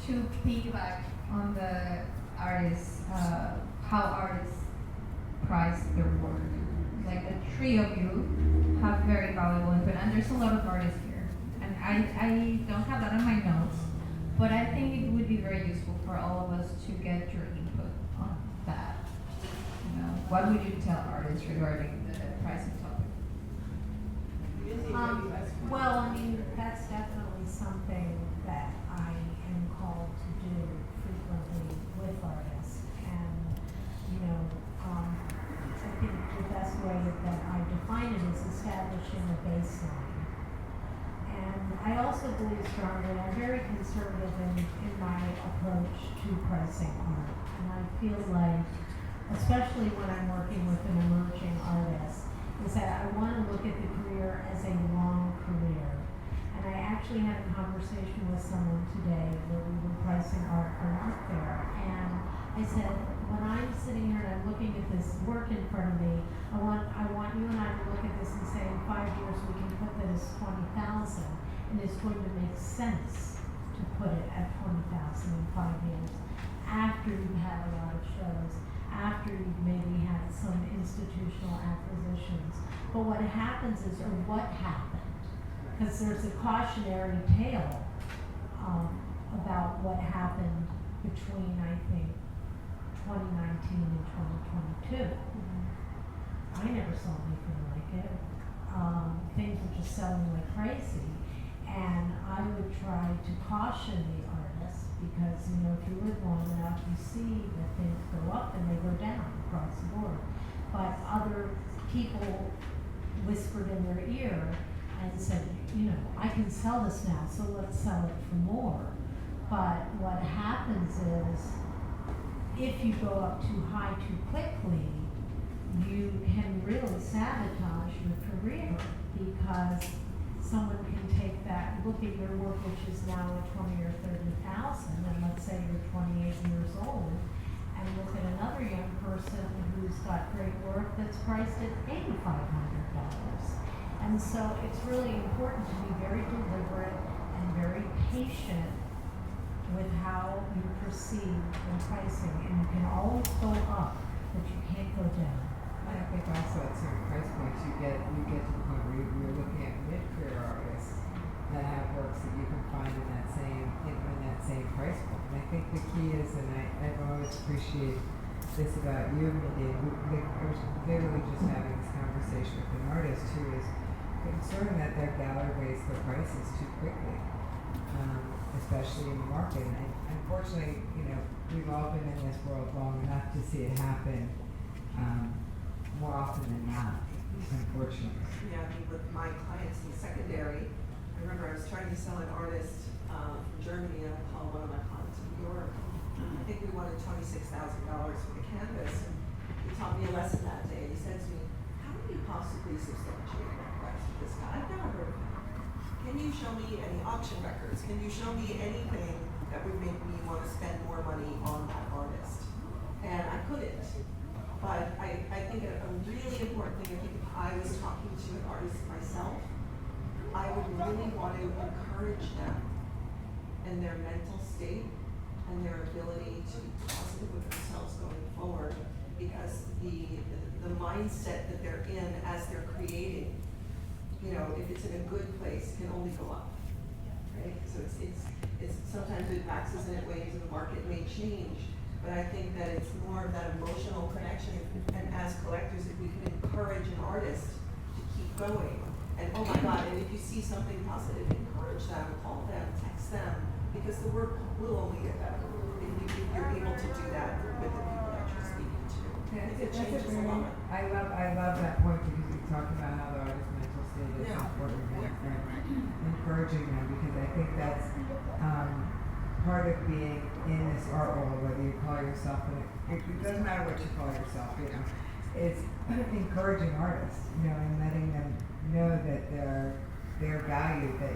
to piggyback on the artists, how artists price their work. Like the three of you have very valuable input, and there's a lot of artists here. And I don't have that in my notes, but I think it would be very useful for all of us to get your input on that. What would you tell artists regarding the pricing topic? Well, I mean, that's definitely something that I am called to do frequently with artists. And, I think the best way that I define it is establishing a baseline. And I also believe strongly, I'm very conservative in my approach to pricing art. And I feel like, especially when I'm working with an emerging artist, is that I want to look at the career as a long career. And I actually had a conversation with someone today where we were pricing art fair. And I said, when I'm sitting here and I'm looking at this work in front of me, I want you and I to look at this and say, in 5 years we can put that as 20,000, and it's going to make sense to put it at 20,000 in 5 years after you've had a lot of shows, after you've maybe had some institutional acquisitions. But what happens is, or what happened, because there's a cautionary tale about what happened between, I think, 2019 and 2022. I never saw anything like it. Things were just selling like crazy. And I would try to caution the artists because, if you live long enough, you see that things go up and they go down across the board. But other people whispered in their ear and said, I can sell this now, so let's sell it for more. But what happens is, if you go up too high too quickly, you can really sabotage your career because someone can take that, look at your work, which is now at 20 or 30,000, and let's say you're 28 years old, and look at another young person who's got great work that's priced at $8,500. And so it's really important to be very deliberate and very patient with how you proceed in pricing, and you can always go up, but you can't go down. I think also at certain price points you get to the point where you're looking at mid-career artists that have works that you can find in that same price point. And I think the key is, and I've always appreciated this about you, Mindy. I was literally just having this conversation with an artist who is concerned that their gallery raised their prices too quickly. Especially in the market. And unfortunately, we've all been in this world long enough to see it happen more often than not, unfortunately. Yeah, with my clients in secondary, I remember I was trying to sell an artist from Germany, and I called one of my clients in New York. I think we wanted $26,000 for the canvas, and he taught me a lesson that day. He said to me, how do you possibly substantiate that price with this guy? I've never heard of him. Can you show me any auction records? Can you show me anything that would make me want to spend more money on that artist? And I couldn't. But I think a really important thing, if I was talking to an artist myself, I would really want to encourage them in their mental state and their ability to be positive with themselves going forward, because the mindset that they're in as they're creating, if it's in a good place, can only go up, right? So it's sometimes it waxes and it wanes, and the market may change, but I think that it's more of that emotional connection. And as collectors, if we can encourage an artist to keep going, and oh my God, and if you see something positive, encourage because the work will only get better if you're able to do that with the people that you're speaking to. It changes a lot. I love that point because you talk about how the artist's mental state is Yeah. important and encouraging them, because I think that's part of being in this art world, whether you call yourself it doesn't matter what you call yourself, you know. It's encouraging artists, you know, and letting them know that they're valued, that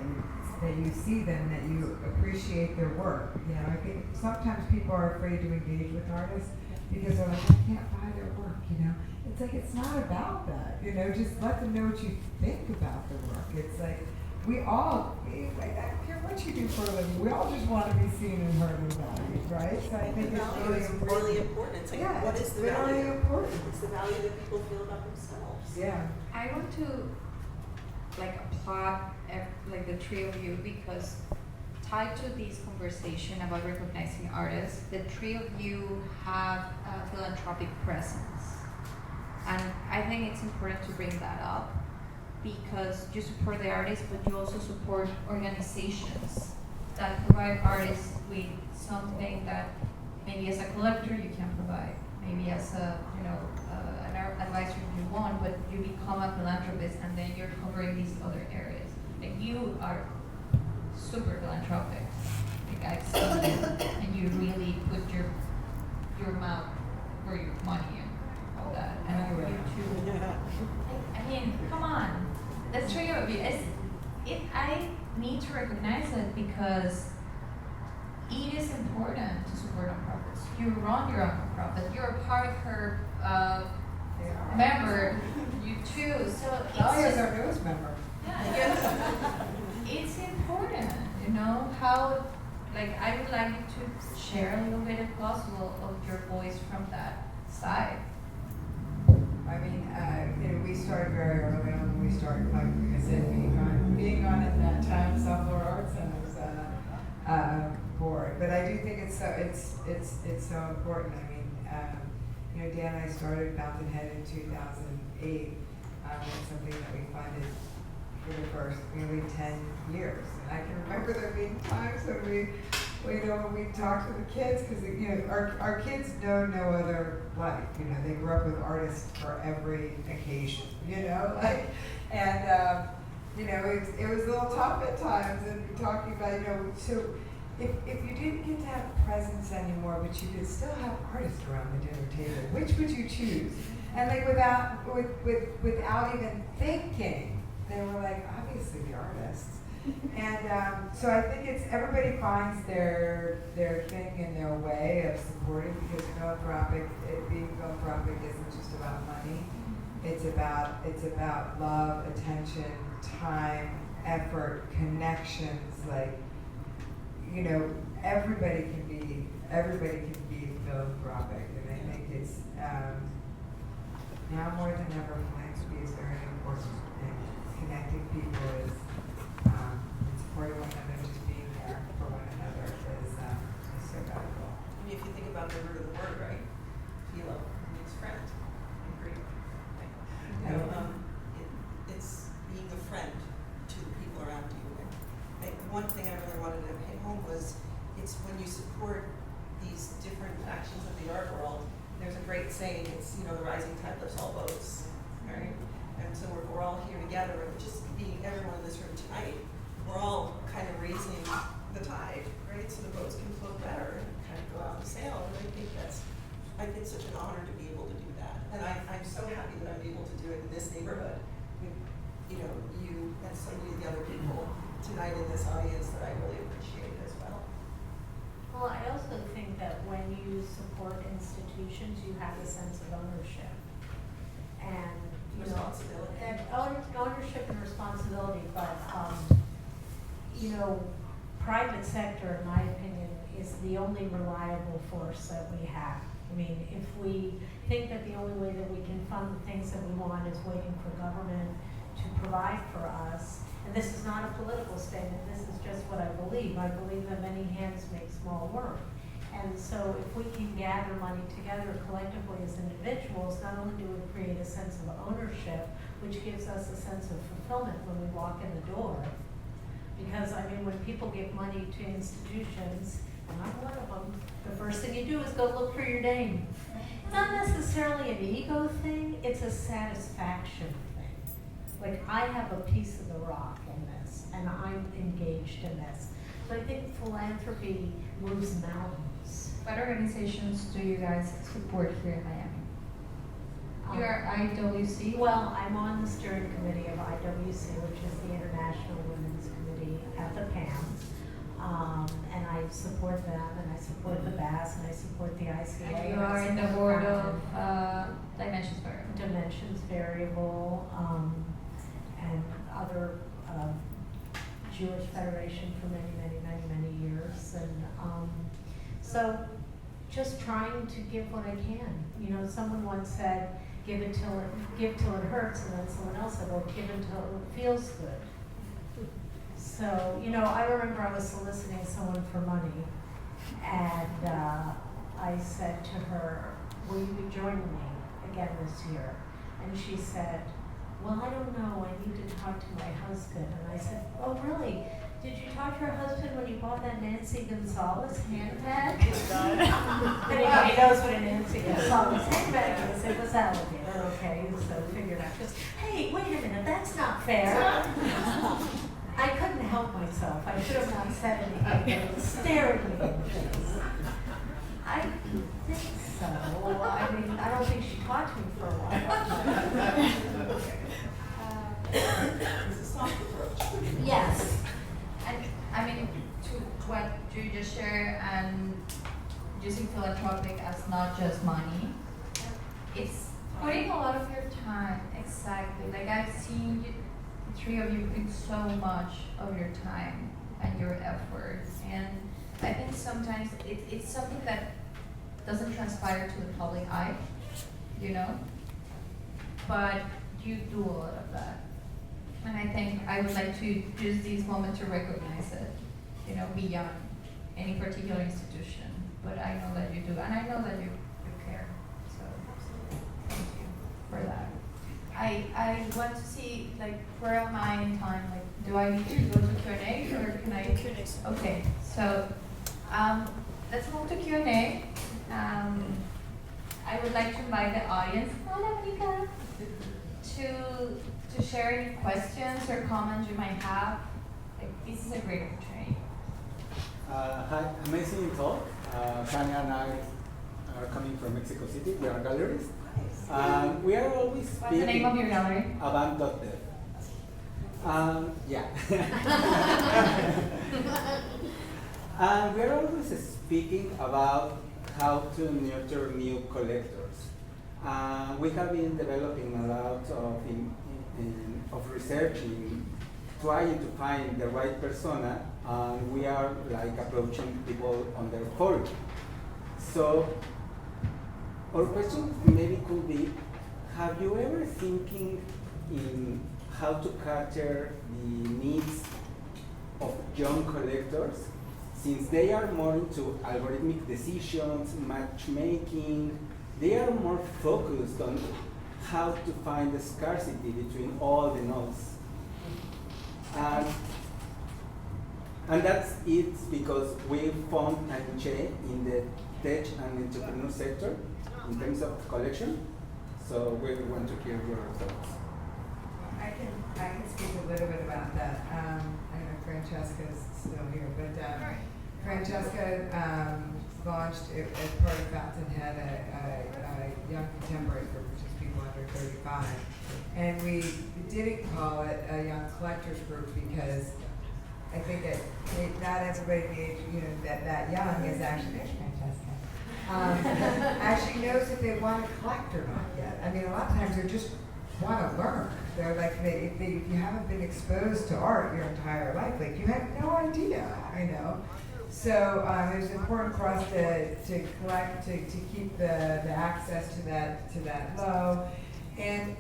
you see them, that you appreciate their work. You know, I think sometimes people are afraid to engage with artists because they're like, I can't buy their work, you know. It's like, it's not about that, you know, just let them know what you think about the work. It's like, I don't care what you do for a living, we all just want to be seen and heard and valued, right? So I think The it's value really is important. really important. It's like, Yeah, what is it's the really value? important. It's the value that people feel about themselves. Yeah. I want to like applaud like the three of you, because tied to this conversation about recognizing artists, the three of you have a philanthropic presence. And I think it's important to bring that up because you support the artists, but you also support organizations that provide artists with something that maybe as a collector you can provide, maybe as a, an art advisor you want, but you become a philanthropist and then you're covering these other areas. Like you are super philanthropic. Like I've seen it, and you really put your mouth where your money and all that. And you too. I mean, come on. The three of you. I need to recognize it because it is important to support nonprofits. You run your own nonprofit. You're a part of her member. You too. So it's Dahlia's just, our newest member. yeah, it's important, how, like, I would like you to share a little bit, if possible, of your voice from that side. I mean, we started very early on when we started, like I said, being on at that time South Florida Arts Center's board. But I do think it's so important. I mean, Dan and I started Fountainhead in 2008. It's something that we funded for the first nearly 10 years. And I can remember there being times when we talked to the kids, because our kids know no other life. They grew up with artists for every occasion. It was a little tough at times, and talking about so if you didn't get to have presence anymore, but you could still have artists around the dinner table, which would you choose? And like without even thinking, they were like, obviously the artists. And so I think it's everybody finds their thing and their way of supporting, because being philanthropic isn't just about money. It's about love, attention, time, effort, connections. Like, everybody can be philanthropic, and I think it's now more than ever, philanthropy is very important, and connecting people is supporting one another, just being there for one another is so valuable. I mean, if you think about the root of the word, right? Philo means friend in Greek. It's being a friend to the people around you. And one thing I really wanted to hit home was, it's when you support these different actions of the art world, there's a great saying, it's, the rising tide lifts all boats, right? And so we're all here together, and just being everyone in this room tonight, we're all kind of raising the tide, right? So the boats can float better and kind of go out and sail. And I think it's such an honor to be able to do that. And I'm so happy that I'm able to do it in this neighborhood with, you and so many of the other people tonight in this audience that I really appreciate as well. Well, I also think that when you support institutions, you have a sense of ownership. And, Responsibility. And ownership and responsibility, but, private sector, in my opinion, is the only reliable force that we have. I mean, if we think that the only way that we can fund the things that we want is waiting for government to provide for us, and this is not a political statement, this is just what I believe. I believe that many hands make small work. And so if we can gather money together collectively as individuals, not only do we create a sense of ownership, which gives us a sense of fulfillment when we walk in the door, Because, I mean, when people give money to institutions, and I'm one of them, the first thing you do is go look for your name. It's not necessarily an ego thing, it's a satisfaction thing. Like, I have a piece of the rock in this, and I'm engaged in this. So I think philanthropy moves mountains. What organizations do you guys support here in Miami? You are IWC? Well, I'm on the steering committee of IWC, which is the International Women's Committee at the PAMS. And I support them, and I support the BAS, and I support the ICA. And you and I are in the support board Crown of Dimensions Variable. Dimensions Variable, and other Jewish Federation for many years. And so just trying to give what I can. You know, someone once said, give till it hurts, and then someone else said, well, give until it feels good. So, you know, I remember I was soliciting someone for money, and I said to her, will you be joining me again this year? And she said, well, I don't know, I need to talk to my husband. And I said, oh, really? Did you talk to your husband when you bought that Nancy Gonzalez handbag? Anybody knows what a Nancy Gonzalez handbag is. It was alligator, okay, so figured out. Just, hey, wait a minute, that's not fair. I couldn't help myself. I should have not said anything. It was staring me in the face. I think so. I mean, I don't think she talked to me for a while. It's a soft approach. Yes. And I mean, to what you just shared and using philanthropic as not just money, it's putting a lot of your time, exactly. Like I've seen you, the three of you put so much of your time and your efforts. And I think sometimes it's something that doesn't transpire to the public eye, you know? But you do a lot of that. And I think I would like to use this moment to recognize it, you know, beyond any particular institution. But I know that you do, and I know that you care. So thank you for that. I want to see, like, where am I in time? Like, do I need to go to Q&A or can I? Q&A. Okay, so let's move to Q&A. I would like to invite the audience, hola, Mika, to share any questions or comments you might have. Like, this is a great opportunity. Hi, amazing talk. Tanya and I are coming from Mexico City. We are gallerists. We are always What's the name of your gallery? Avant.dev. Yeah. And we are always speaking about how to nurture new collectors. We have been developing a lot of research in trying to find the right persona, and we are like approaching people on their forum. So our question maybe could be, have you ever thinking in how to cater the needs of young collectors, since they are more into algorithmic decisions, matchmaking, they are more focused on how to find the scarcity between all the nodes. And that's it because we found a niche in the tech and entrepreneur sector in terms of collection. So we want to hear your thoughts. I can speak a little bit about that. I don't know if Francesca's still here, but Francesca launched as part of Fountainhead a young contemporary group, which is people under 35. And we didn't call it a young collectors group because I think not everybody the age, that young is actually, there's Francesca, actually knows if they want to collect or not yet. I mean, a lot of times they just want to learn. They're like, if you haven't been exposed to art your entire life, like you have no idea, So it was important for us to collect, to keep the access to that low. And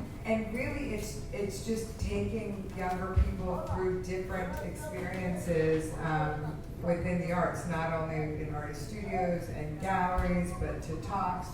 really it's just taking younger people through different experiences within the arts, not only in artist studios and galleries, but to talks.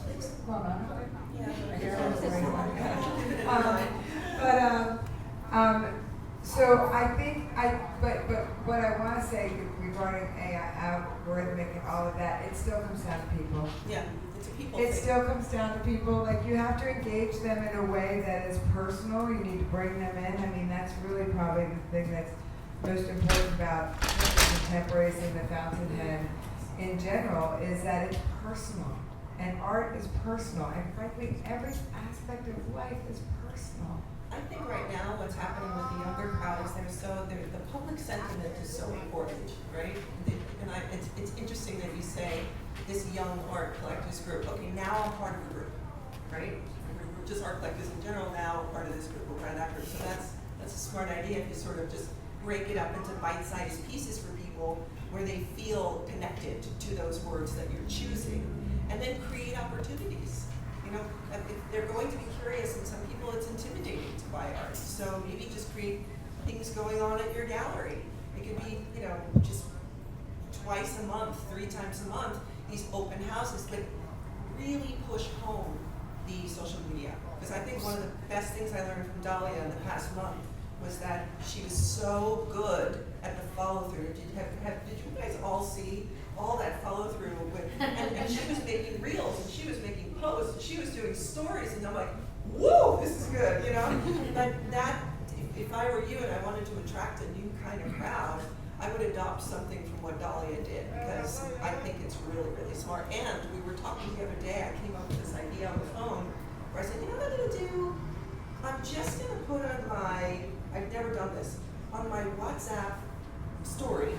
So I think but what I want to say regarding AI, algorithmic and all of that, it still comes down to people. Yeah, it's a people It thing. still comes down to people. Like, you have to engage them in a way that is personal. You need to bring them in. I mean, that's really probably the thing that's most important about contemporaries and the Fountainhead in general, is that it's personal. And art is personal. And frankly, every aspect of life is personal. I think right now what's happening with the younger crowd is the public sentiment is so important, right? It's interesting that you say this young art collectors group. Okay, now I'm part of the group, right? We're just art collectors in general now, part of this group, we're part of that group. So that's a smart idea if you sort of just break it up into bite-sized pieces for people where they feel connected to those words that you're choosing, and then create opportunities. You know, if they're going to be curious, and some people it's intimidating to buy art. So maybe just create things going on at your gallery. It could be, you know, just twice a month, 3 times a month, these open houses that really push home the social media. Because I think one of the best things I learned from Dahlia in the past month was that she was so good at the follow-through. Did you guys all see all that follow-through with, and she was making reels, and she was making posts, and she was doing stories, and I'm like, whoa, this is good, you know? That if I were you and I wanted to attract a new kind of crowd, I would adopt something from what Dahlia did, because I think it's really, really smart. And we were talking the other day, I came up with this idea on the phone, where I said, you know what I'm gonna do? I'm just gonna put on my, I've never done this, on my WhatsApp story,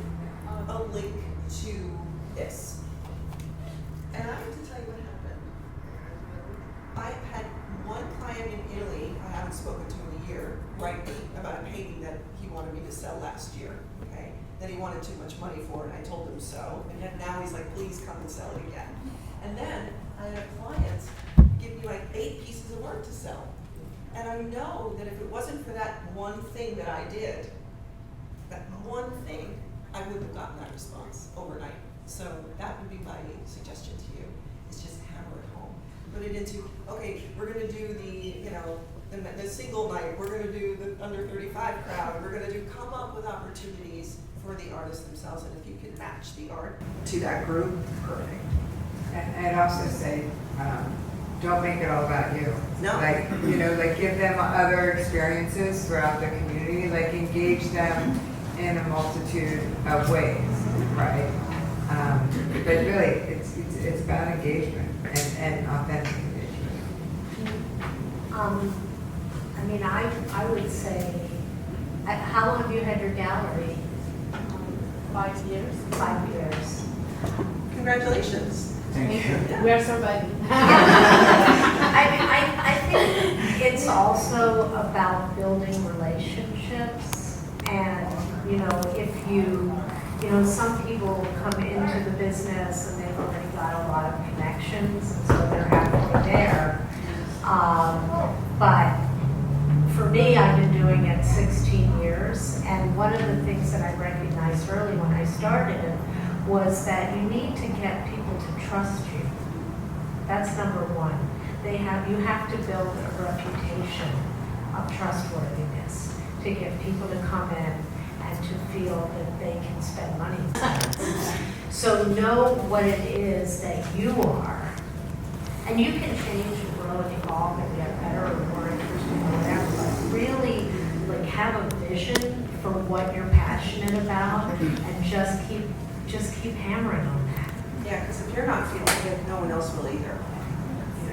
a link to this. And I have to tell you what happened. I've had one client in Italy, I haven't spoken to in a year, write me about a painting that he wanted me to sell last year, okay? That he wanted too much money for, and I told him so. And then now he's like, please come and sell it again. And then I had a client give me like 8 pieces of work to sell. And I know that if it wasn't for that one thing that I did, that one thing, I wouldn't have gotten that response overnight. So that would be my suggestion to you, is just hammer it home. Put it into, okay, we're gonna do the single night, we're gonna do the under 35 crowd, we're gonna come up with opportunities for the artists themselves, and if you can match the art to that group, perfect. And I'd also say, don't make it all about you. No. Like, you know, like give them other experiences throughout the community, like engage them in a multitude of ways, right? But really, it's about engagement and authentic engagement. I mean, I would say, how long have you had your gallery? 5 years. 5 years. Congratulations. Thank you. Yeah. We are surviving. I think it's also about building relationships, and if you know, some people come into the business and they've already got a lot of connections, and so they're halfway there. But for me, I've been doing it 16 years, and one of the things that I recognized early when I started was that you need to get people to trust you. That's number one. You have to build a reputation of trustworthiness to get people to come in and to feel that they can spend money. So know what it is that you are, and you can change and grow and evolve and get better or more interesting or whatever, but really have a vision for what you're passionate about, and just keep hammering on that. Yeah, because if you're not feeling it, no one else will either.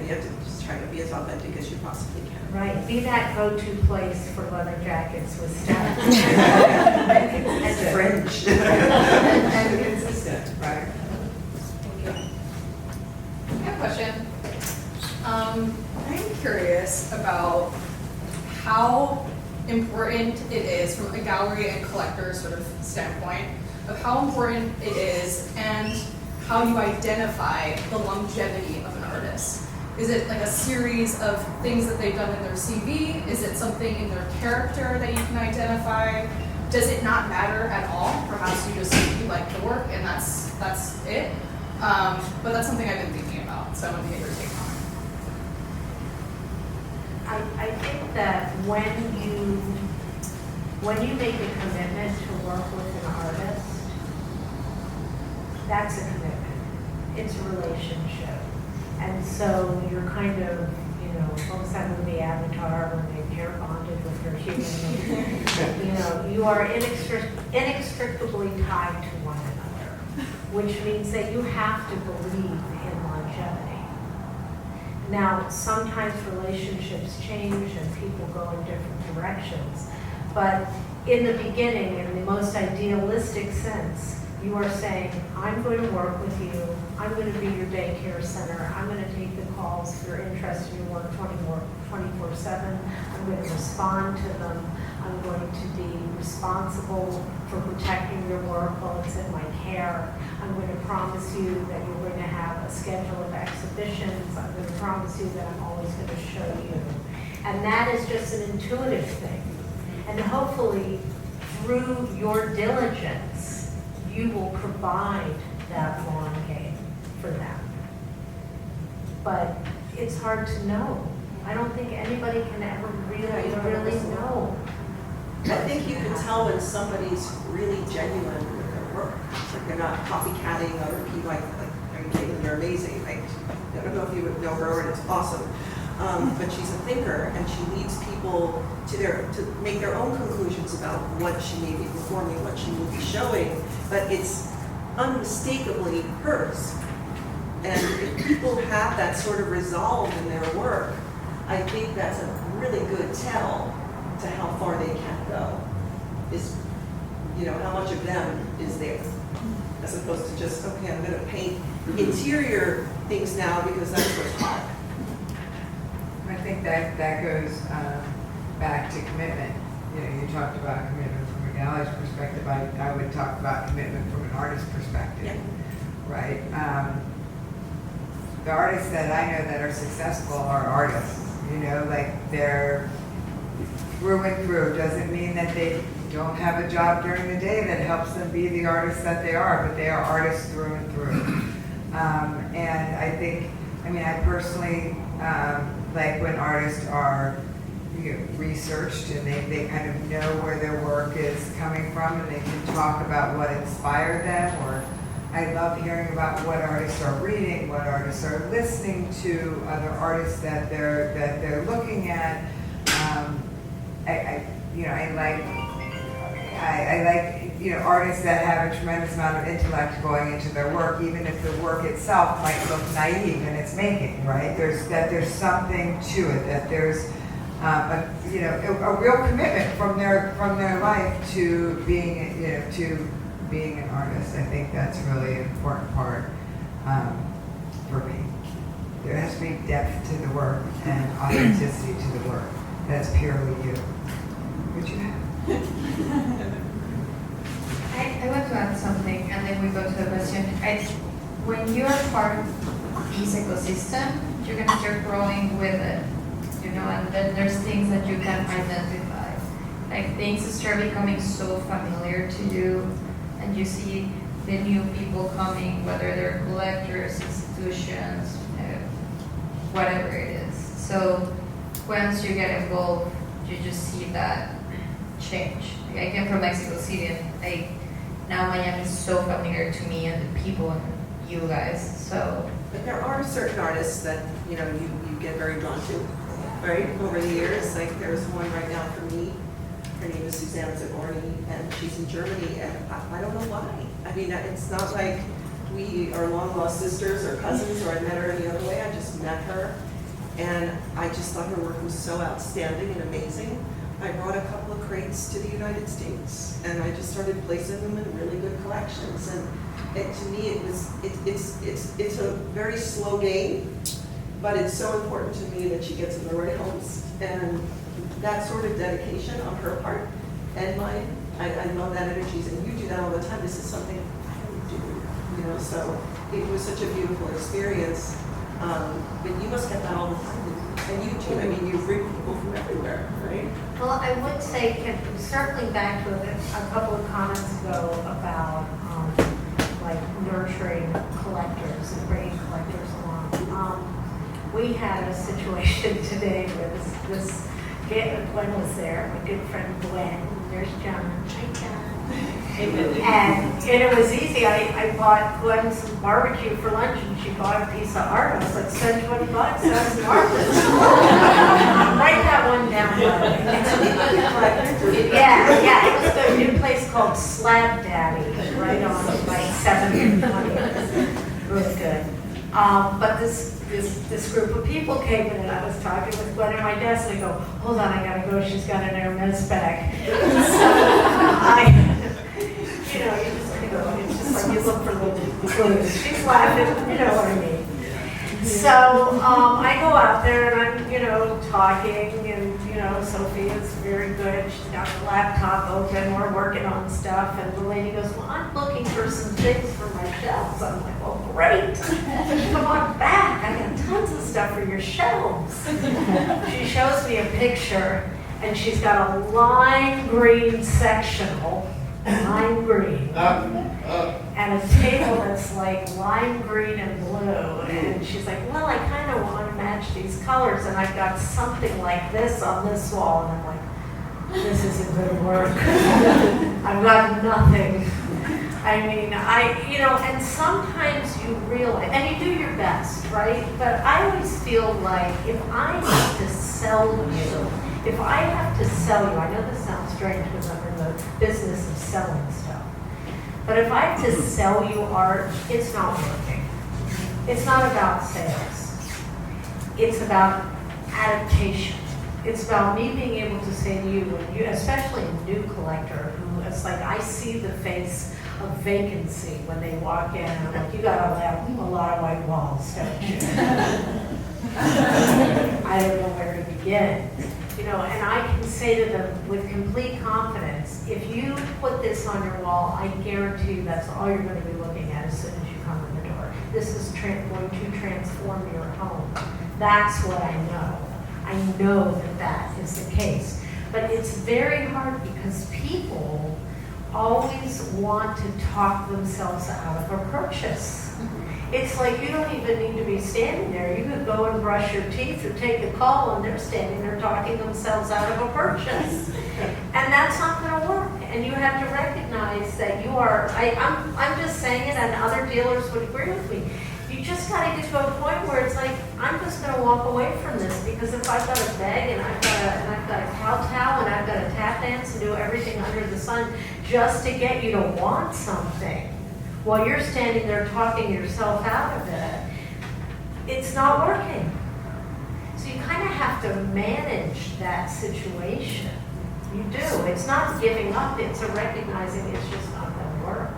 You have to just try to be as authentic as you possibly can. Right, be that go-to place for leather jackets with stuff. And fringe. And consistent, right? I have a question. I'm curious about how important it is from a gallery and collector sort of standpoint of how important it is and how you identify the longevity of an artist. Is it like a series of things that they've done in their CV? Is it something in their character that you can identify? Does it not matter at all? Perhaps you like the work and that's it. But that's something I've been thinking about, so I want to get your take on it. I think that when you when you make a commitment to work with an artist, that's a commitment. It's a relationship. And so you're kind of, you know, what was that movie Avatar when they pair bonded with their human? You know, you are inextricably tied to one another, which means that you have to believe in longevity. Now, sometimes relationships change and people go in different directions, but in the beginning, in the most idealistic sense, you are saying, I'm going to work with you, I'm going to be your daycare center, I'm going to take the calls if you're interested in your work 24/7, I'm going to respond to them, I'm going to be responsible for protecting your work while it's in my care, I'm going to promise you that you're going to have a schedule of exhibitions, I'm going to promise you that I'm always going to show you. And that is just an intuitive thing. And hopefully, through your diligence, you will provide that long game for them. But it's hard to know. I don't think anybody can ever really know. I think you can tell when somebody's really genuine with their work. It's like they're not copycatting other people. Like I mean, Caitlin, you're amazing. Like, I don't know if you would know her, and it's awesome. But she's a thinker, and she leads people to make their own conclusions about what she may be performing, what she will be showing. But it's unmistakably hers. And if people have that sort of resolve in their work, I think that's a really good tell to how far they can go. Is, you know, how much of them is there, as opposed to just, okay, I'm going to paint interior things now because that's what's hot. I think that goes back to commitment. You know, you talked about commitment from a gallery's perspective. I would talk about commitment from an artist's perspective, Yeah. right? The artists that I know that are successful are artists. You know, like they're through and through. Doesn't mean that they don't have a job during the day that helps them be the artists that they are, but they are artists through and through. And I think, I mean, I personally like when artists are researched and they kind of know where their work is coming from and they can talk about what inspired them. Or I love hearing about what artists are reading, what artists are listening to, other artists that they're looking at. I like artists that have a tremendous amount of intellect going into their work, even if the work itself might look naive in its making, right? There's something to it, that there's a real commitment from their life to being an artist. I think that's really an important part for me. There has to be depth to the work and authenticity to the work. That's purely you. What you have? I want to add something, and then we go to the question. When you are part of this ecosystem, you're going to start growing with it, and then there's things that you can identify. Like things start becoming so familiar to you, and you see the new people coming, whether they're collectors, institutions, whatever it is. So once you get involved, you just see that change. Like I came from Mexico City, and now Miami is so familiar to me and the people and you guys. So, but there are certain artists that you get very drawn to, right? Over the years, like there's one right now for me. Her name is Suzanne Zaborni, and she's in Germany, and I don't know why. I mean, it's not like we are long lost sisters or cousins, or I met her any other way. I just met her, and I just thought her work was so outstanding and amazing. I brought a couple of crates to the United States, and I just started placing them in really good collections. And to me, it's a very slow game, but it's so important to me that she gets in the right homes. And that sort of dedication on her part and mine, I love that energy. And you do that all the time. This is something I don't do, So it was such a beautiful experience. But you must get that all the time. And you too. I mean, you bring people from everywhere, right? Well, I would say, circling back to a couple of comments ago about like nurturing collectors and bringing collectors along. We had a situation today where Gwen was there, my good friend Gwen, There's John. Hi, John. And it was easy. I bought Glenn some barbecue for lunch, and she bought a piece of art. I was like, spend $20, that's an artist. Write that one down. Yeah, it was a new place called Slab Daddy, right on like 7th and 20th. Really good. But this group of people came in, and I was talking with Glenn at my desk, and I go, hold on, I gotta go, she's got an Hermes bag. So you know, you just, it's just like you look for the clues. She's laughing, you know what I mean. So I go out there and I'm, talking, and, Sophia's very good. She's got the laptop open, we're working on stuff, and the lady goes, well, I'm looking for some things for my shelves. I'm like, well, great. Come on back. I got tons of stuff for your shelves. She shows me a picture, and she's got a lime green sectional, lime green, and a table that's like lime green and blue, and she's like, well, I kind of want to match these colors, and I've got something like this on this wall, and I'm like, this isn't going to work. I've got nothing. I mean, and sometimes you realize, and you do your best, right? But I always feel like if I have to sell you, I know this sounds strange because I'm in the business of selling stuff, but if I have to sell you art, it's not working. It's not about sales. It's about adaptation. It's about me being able to say to you, especially a new collector, who it's like I see the face of vacancy when they walk in, and I'm like, you got a lot of white walls, don't you? I don't know where to begin. And I can say to them with complete confidence, if you put this on your wall, I guarantee you that's all you're going to be looking at as soon as you come in the door. This is going to transform your home. That's what I know. I know that is the case. But it's very hard because people always want to talk themselves out of a purchase. It's like you don't even need to be standing there. You could go and brush your teeth or take a call, and they're standing there talking themselves out of a purchase. And that's not going to work. And you have to recognize that you are, I'm just saying it, and other dealers would agree with me. You just got to get to a point where it's like, I'm just going to walk away from this, because if I've got a bag and I've got a kowtow and I've got to tap dance and do everything under the sun just to get you to want something, while you're standing there talking yourself out of it, it's not working. So you kind of have to manage that situation. You do. It's not giving up, it's a recognizing it's just not going to work.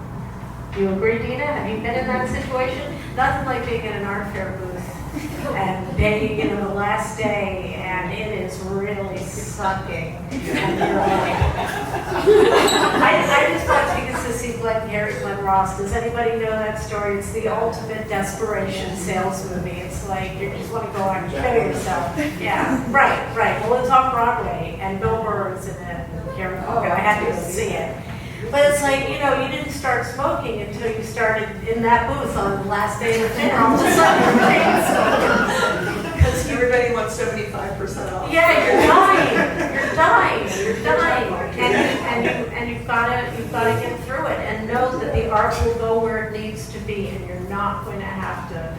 Do you agree, Dina? Have you been in that situation? Nothing like being in an art fair booth and being the last day, and it is really sucking. And you're like, I just watched tickets to see Glenn Ross. Does anybody know that story? It's the ultimate desperation sales movie. It's like you just want to go out and kill yourself. Yeah, right. Well, it's on Broadway, and Bill Burr is in it, and Karen Culkin. I had to go see it. But it's like, you didn't start smoking until you started in that booth on the last day of the fair. All of a sudden, Because everybody wants 75% off. yeah, you're dying, and you've got to get through it, and know that the art will go where it needs to be, and you're not going to have to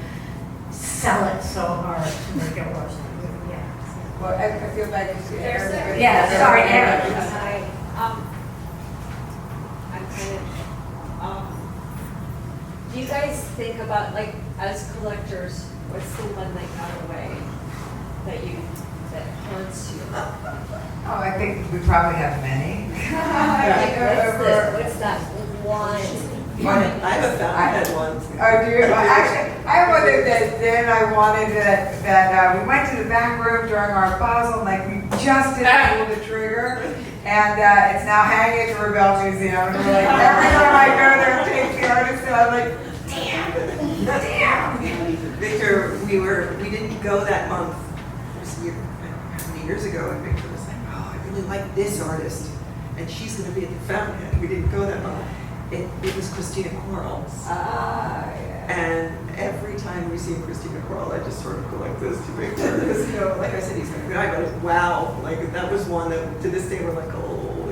sell it so hard to make it work. Yeah. Well, I feel bad because There's Aaron. Yeah, sorry, Aaron. Hi. I'm kind of, do you guys think about, like, as collectors, what's the one that got away that hurts you? Oh, I think we probably have many. What's that one? I have a fountainhead one. Oh, do you? Well, actually, I have one that then I wanted that we went to the back room during our puzzle, like we just didn't pull the trigger, and it's now hanging at the Rebel Museum. And we're like, every time I go there and take the artist, and I'm like, damn. Victor, we didn't go that month. It was how many years ago, and Victor was like, oh, I really like this artist, and she's going to be at the Fountainhead. We didn't go that month. It was Christina Coral. And every time we see Christina Coral, I just sort of go like this to Victor. Because, like I said, he's like, I go, wow. Like, that was one that to this day we're like, oh.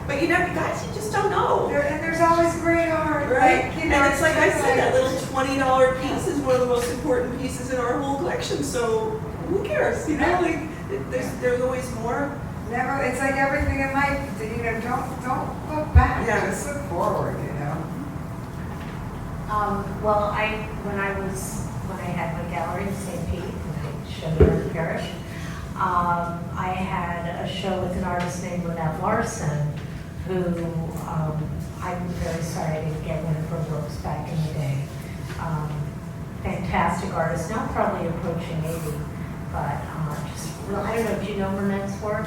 But you know, guys, you just don't know. And there's always great art, Right, like, you know. and it's like I just said, that little $20 piece is one of the most important pieces in our whole collection, so who cares, you know, like, there's always more. Never, it's like everything in life, you know, don't look back, Yeah. just look forward, you know. Well, when I had my gallery in St. Pete, and I showed it in the parish, I had a show with an artist named Lynette Larson, who I'm very sorry I didn't get one of her works back in the day. Fantastic artist, now probably approaching 80, but just, well, I don't know, do you know Lynette's work?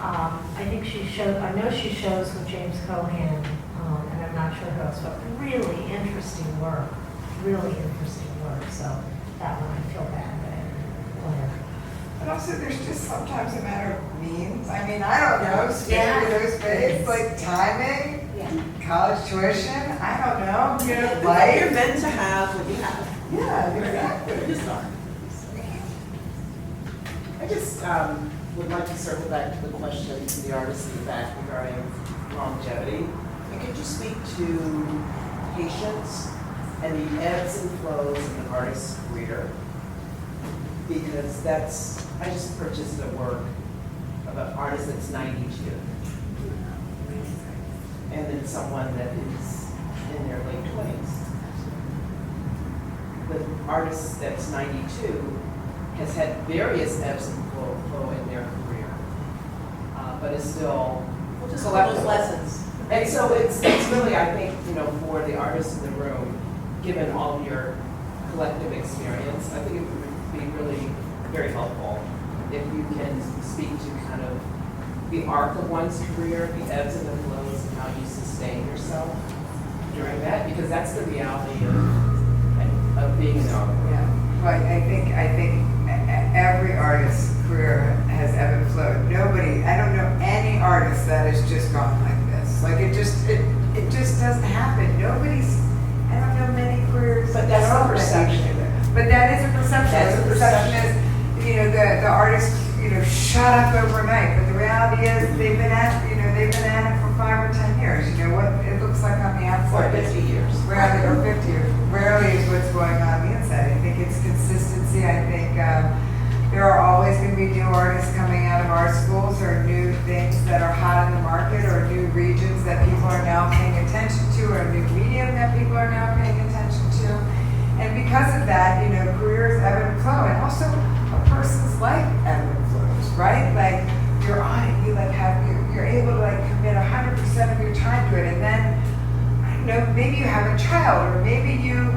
I think I know she shows with James Cohan, and I'm not sure who else, but really interesting work, so that one I feel bad, but whatever. But also, there's just sometimes a matter of means. I mean, I don't know, Yeah. spending those days, like timing, Yeah. college tuition, I don't know, you know, You're life. meant to have what you have. Yeah, exactly. You just are. I just would like to circle back to the question to the artist in the back regarding longevity. And could you speak to patience and the ebbs and flows of an artist's career? Because I just purchased a work of an artist that's 92. And then someone that is in their late 20s. The artist that's 92 has had various ebbs and flow in their career, but is still We'll just learn those collectible. lessons. And so it's really, I think, you know, for the artists in the room, given all of your collective experience, I think it would be really very helpful if you can speak to kind of the arc of one's career, the ebbs and the flows, and how you sustain yourself during that, because that's the reality of being an artist. Yeah, but I think every artist's career has ebb and flow. I don't know any artist that has just gone like this. Like it just doesn't happen. I don't know many careers. But that's that the are like perception. that. But that is a perception. That's a The perception perception. is, you know, the artist, you know, shut up overnight. But the reality is they've been at it for 5 or 10 years. You know what it looks like on the For outside. 50 years. Rarely, or 50 years, rarely is what's going on the inside. I think it's consistency. I think there are always going to be new artists coming out of our schools, or new things that are hot in the market, or new regions that people are now paying attention to, or a new medium that people are now paying attention to. And because of that, you know, careers ebb and flow, and also a person's life ebb and flows, right? Like you're on it, you're able to like commit 100% of your time to it, and then maybe you have a child, or maybe you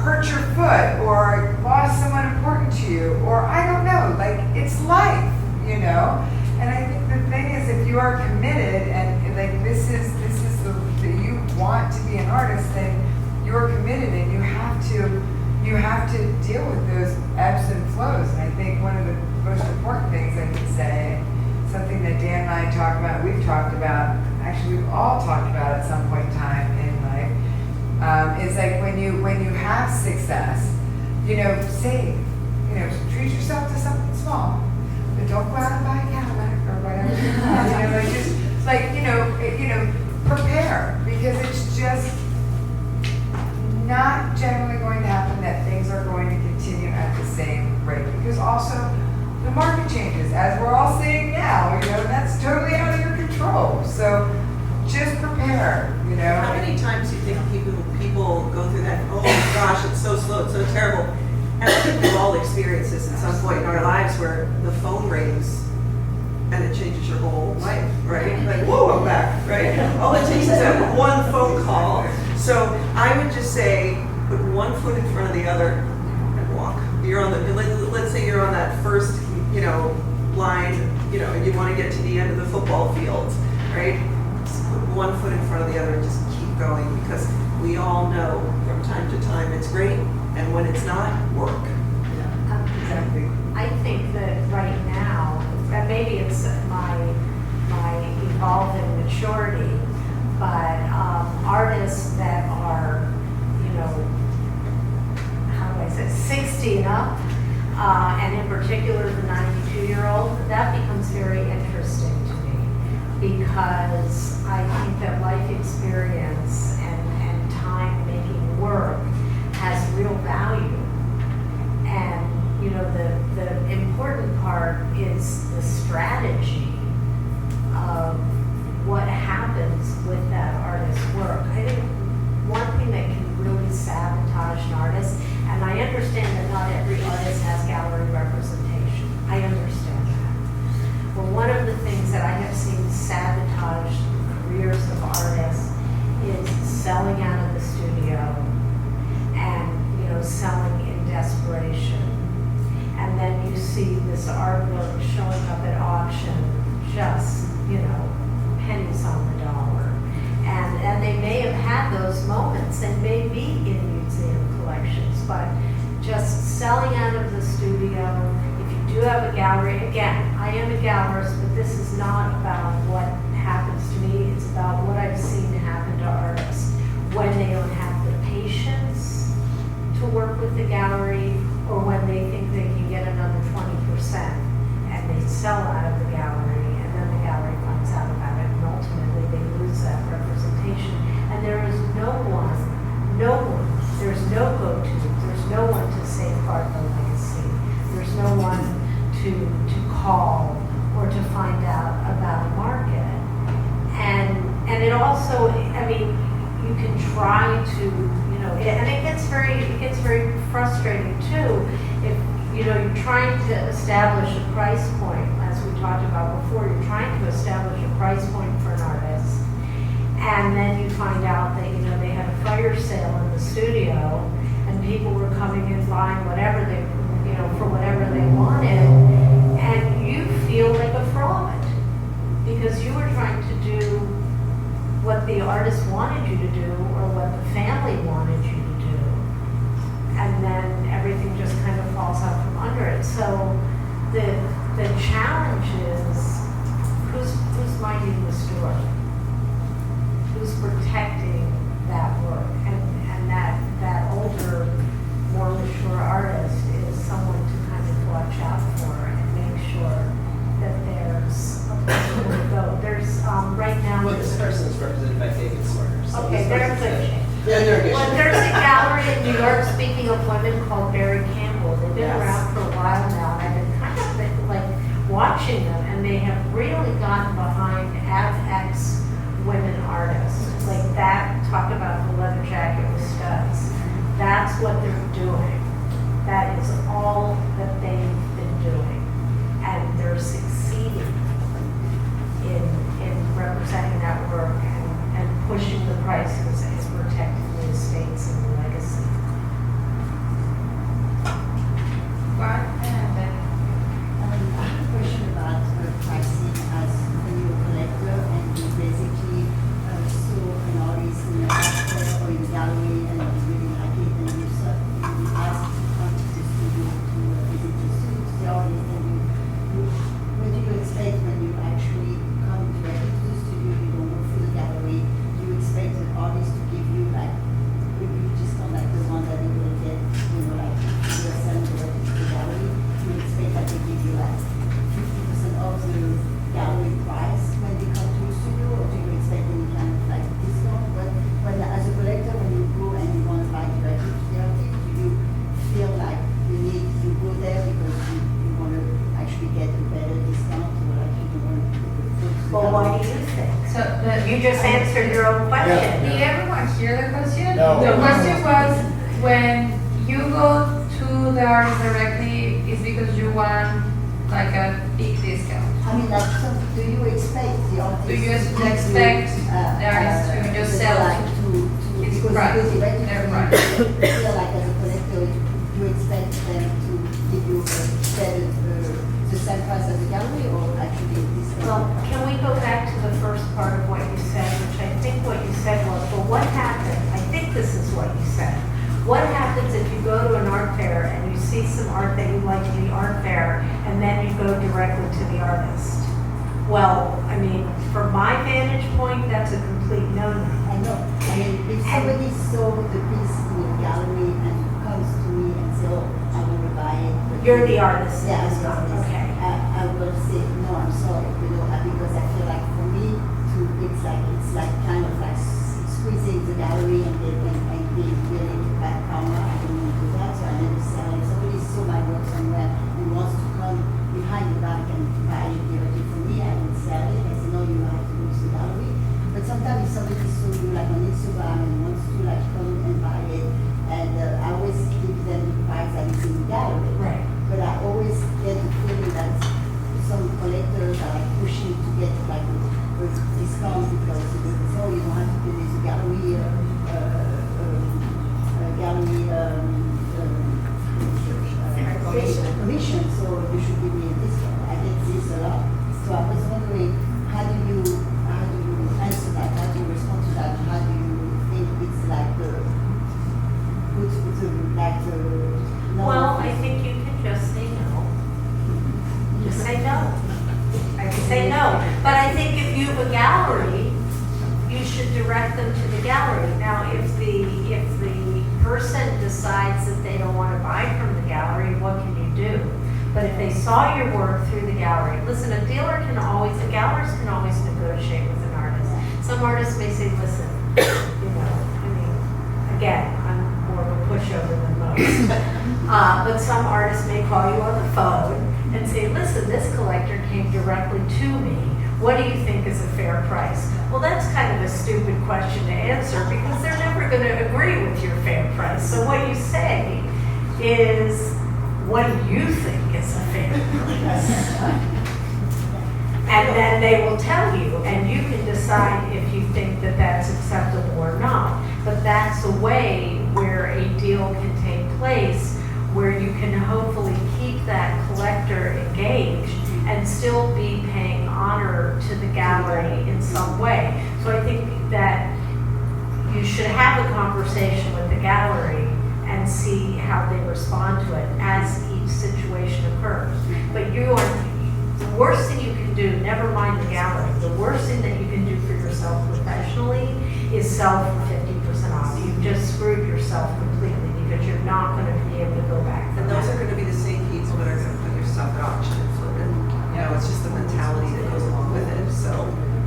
hurt your foot, or lost someone important to you, or I don't know, like it's life, you know. And I think the thing is, if you are committed, and like this is you want to be an artist, then you're committed, and you have to deal with those ebbs and flows. And I think one of the most important things I could say, something that Dan and I talk about, we've talked about, actually we've all talked about at some point in time in life, is like when you have success, you know, save, you know, treat yourself to something small, but don't go out and buy a Cadillac or whatever. You know, like just like prepare, because it's just not generally going to happen that things are going to continue at the same rate, because also the market changes, as we're all seeing now, you know, that's totally out of your control. So just prepare, you know. How many times do you think people go through that, oh my gosh, it's so slow, it's so terrible. And I think we've all experienced this at some point in our lives, where the phone rings and it changes your whole life, right? Like, whoa, I'm back, right? All it takes is that one phone call. So I would just say, put one foot in front of the other and walk. You're on let's say you're on that first, you know, line, you know, and you want to get to the end of the football field, right? Just put one foot in front of the other and just keep going, because we all know from time to time it's great, and when it's not, work. Exactly. I think that right now, and maybe it's my evolving maturity, but artists that are, you know, how do I say, 60 and up, and in particular the 92-year-old, that becomes very interesting to me, because I think that life experience and time making work has real value. And, you know, the important part is the strategy of what happens with that artist's work. I think one thing that can really sabotage an artist, and I understand that not every artist has gallery representation. I understand that. But one of the things that I have seen sabotage the careers of artists is selling out of the studio and, you know, selling in desperation. And then you see this artwork showing up at auction just, you know, pennies on the dollar. And they may have had those moments and may be in museum collections, but just selling out of the studio, if you do have a gallery, again, I am a gallerist, but this is not about what happens to me, it's about what I've seen happen to artists when they don't have the patience to work with the gallery, or when they think they can get another 20% and they sell out of the gallery, and then the gallery finds out about it, and ultimately they lose that representation. And there is no one, there's no go-to, there's no one to safeguard the legacy, there's no one to call or to find out about a market. And it also, I mean, you can try to, you know, and it gets very frustrating too, if, you know, you're trying to establish a price point, as we talked about before, you're trying to establish a price point for an artist, and then you find out that, you know, they had a fire sale in the studio, and people were coming in buying whatever they, you know, for whatever they wanted, and you feel like a fraud, because you were trying to do what the artist wanted you to do, or what the family wanted you to do, and then everything just kind of falls out from under it. So the challenge is who's minding the store, who's protecting that work, and that older, more mature artist is someone to kind of watch out for and make sure that there's a place where to go. There's right now. Well, this person is represented by David Sorter. So Okay, this they're person's good. Yeah, they're good. Well, there's a gallery in New York, speaking of women, called Barry Campbell. They've been Yes. around for a while now, and I've been kind of like watching them, and they have really gotten behind FX women artists. Like that, talk about the leather jacket with studs. That's what they're doing. That is all that they've been doing. And they're succeeding in representing that work and pushing the prices and protecting the estates and the legacy. But, I have a question about pricing as a new collector, and you basically saw an artist in the art fair or in the gallery and you really like it, and you asked to come to the studio to visit the artist, and what do you expect when you actually come directly to the studio? You don't work for the gallery. Do you expect an artist to give you like maybe discount like the one that they will get, you know, like if you're selling directly to the gallery? Do you expect that they give you like 50% of the gallery price when they come to your studio, or do you expect any kind of like discount? But when as a collector, when you go and you want to buy directly to the artist, do you feel like you go there because you want to actually get a better discount, or like you don't want to go to the Well, why gallery? do you think? so You just answered your own question. did everyone hear the question? No. The question was, when you go to the artist directly, is because you want like a big discount? I mean, like, do you expect the artist? Do you to give expect you, the artist to just sell like to his because price, you go directly their to price? you feel like as a collector, you expect them to give you the same price as the gallery, or actually Well, discount? can we go back to the first part of what you said, which I think what you said was, well, what happens, I think this is what you said. What happens if you go to an art fair and you see some art that you like in the art fair, and then you go directly to the artist? Well, I mean, from my vantage point, that's a complete no-no. I know. I mean, if somebody saw the piece in the gallery and comes to me and says, "Oh, I want to buy it," but You're the artist in yeah, this I'm the one, artist. okay. I will say no. I'm sorry, because I feel like for me to like kind of like squeezing the gallery and being really back camera. I don't want to do that, so I never sell it. Somebody saw my work somewhere and wants to come behind the back and buy it directly from me, I would sell it. I say, no, you have to go to the gallery. But sometimes if somebody saw you like on Instagram and wants to like come and buy it, and I always give them the price that is in the gallery. Right. But I always get the feeling that some collectors are like pushing to get like a discount because oh, you don't have to pay this gallery commission, so you should give me a discount. I get this a lot. So I was wondering, how do you answer that? How do you respond to that? How do you think it's like no? Well, I think you can just say no. Just say no. I can say no. But I think if you have a gallery, you should direct them to the gallery. Now, if the person decides that they don't want to buy from the gallery, what can you do? But if they saw your work through the gallery, listen, a gallerist can always negotiate with an artist. Some artists may say, listen, again, I'm more of a pushover than most. But some artists may call you on the phone and say, listen, this collector came directly to me. What do you think is a fair price? Well, that's kind of a stupid question to answer because they're never going to agree with your fair price. So what you say is, what do you think is a fair price? And then they will tell you, and you can decide if you think that that's acceptable or not. But that's a way where a deal can take place where you can hopefully keep that collector engaged and still be paying honor to the gallery in some way. So I think that you should have a conversation with the gallery and see how they respond to it as each situation occurs. But the worst thing you can do, never mind the gallery, the worst thing that you can do for yourself professionally is sell for 50% off. You've just screwed yourself completely because you're not going to be able to go back. And those are going to be the same people that are going to put your stuff at auction and flip it. It's just the mentality that goes along with it. So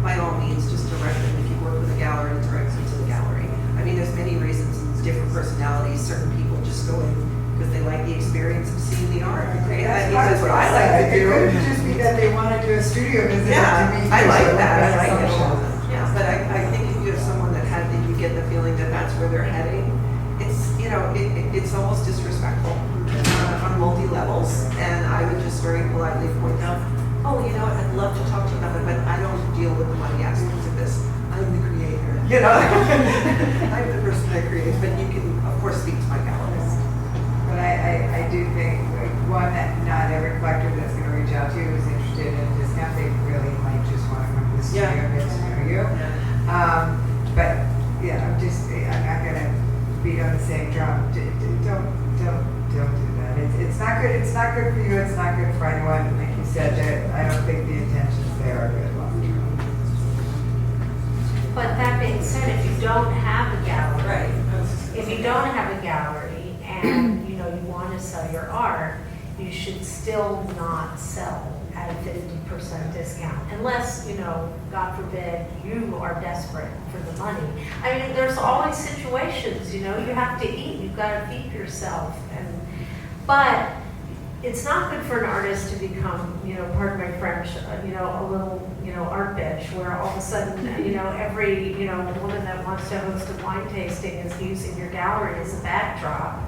by all means, just direct them. If you work with a gallery, direct them to the gallery. I mean, there's many reasons, different personalities. Certain people just go in because they like the experience of seeing the art. Okay, that's what I like to do. It could just be that they want to do a studio visit. Yeah, to meet I like that. I like it. assumptions. Yeah, but I think if you have someone that you get the feeling that that's where they're heading, it's almost disrespectful on multi levels. And I would just very politely point out, oh, I'd love to talk to you about it, but I don't deal with the money aspects of this. I'm the creator. I'm the person that creates, but you can, of course, speak to my gallerist. But I do think, one, that not every collector that's going to reach out to you is interested in a discount. They really might just want to come to the studio and get to know you. But yeah, I'm not going to beat on the same drum. Don't do that. It's not good. It's not good for you. It's not good for anyone. And like you said, I don't think the intentions there are good long term. But that being said, if you don't have a gallery, Right. if you don't have a gallery and you want to sell your art, you should still not sell at a 50% discount unless, God forbid, you are desperate for the money. I mean, there's always situations, you have to eat, you've got to feed yourself. But it's not good for an artist to become, pardon my French, a little, art bitch, where all of a sudden, every, woman that wants to host a wine tasting is using your gallery as a backdrop.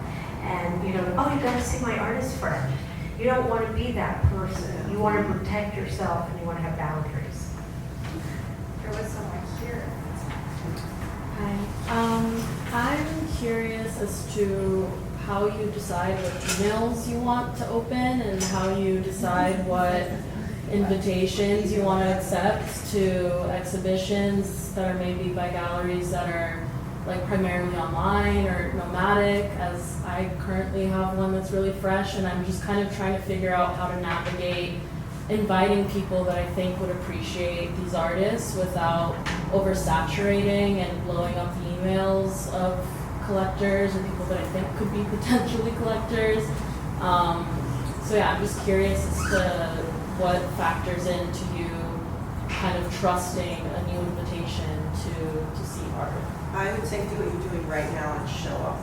And, oh, you got to see my artist friend. You don't want to be that person. You want to protect yourself and you want to have boundaries. There was someone here. Hi. I'm curious as to how you decide what emails you want to open and how you decide what invitations you want to accept to exhibitions that are maybe by galleries that are like primarily online or nomadic, as I currently have one that's really fresh, and I'm just kind of trying to figure out how to navigate inviting people that I think would appreciate these artists without oversaturating and blowing up the emails of collectors or people that I think could be potentially collectors. So yeah, I'm just curious as to what factors into you kind of trusting a new invitation to see art? I would say do what you're doing right now and show up.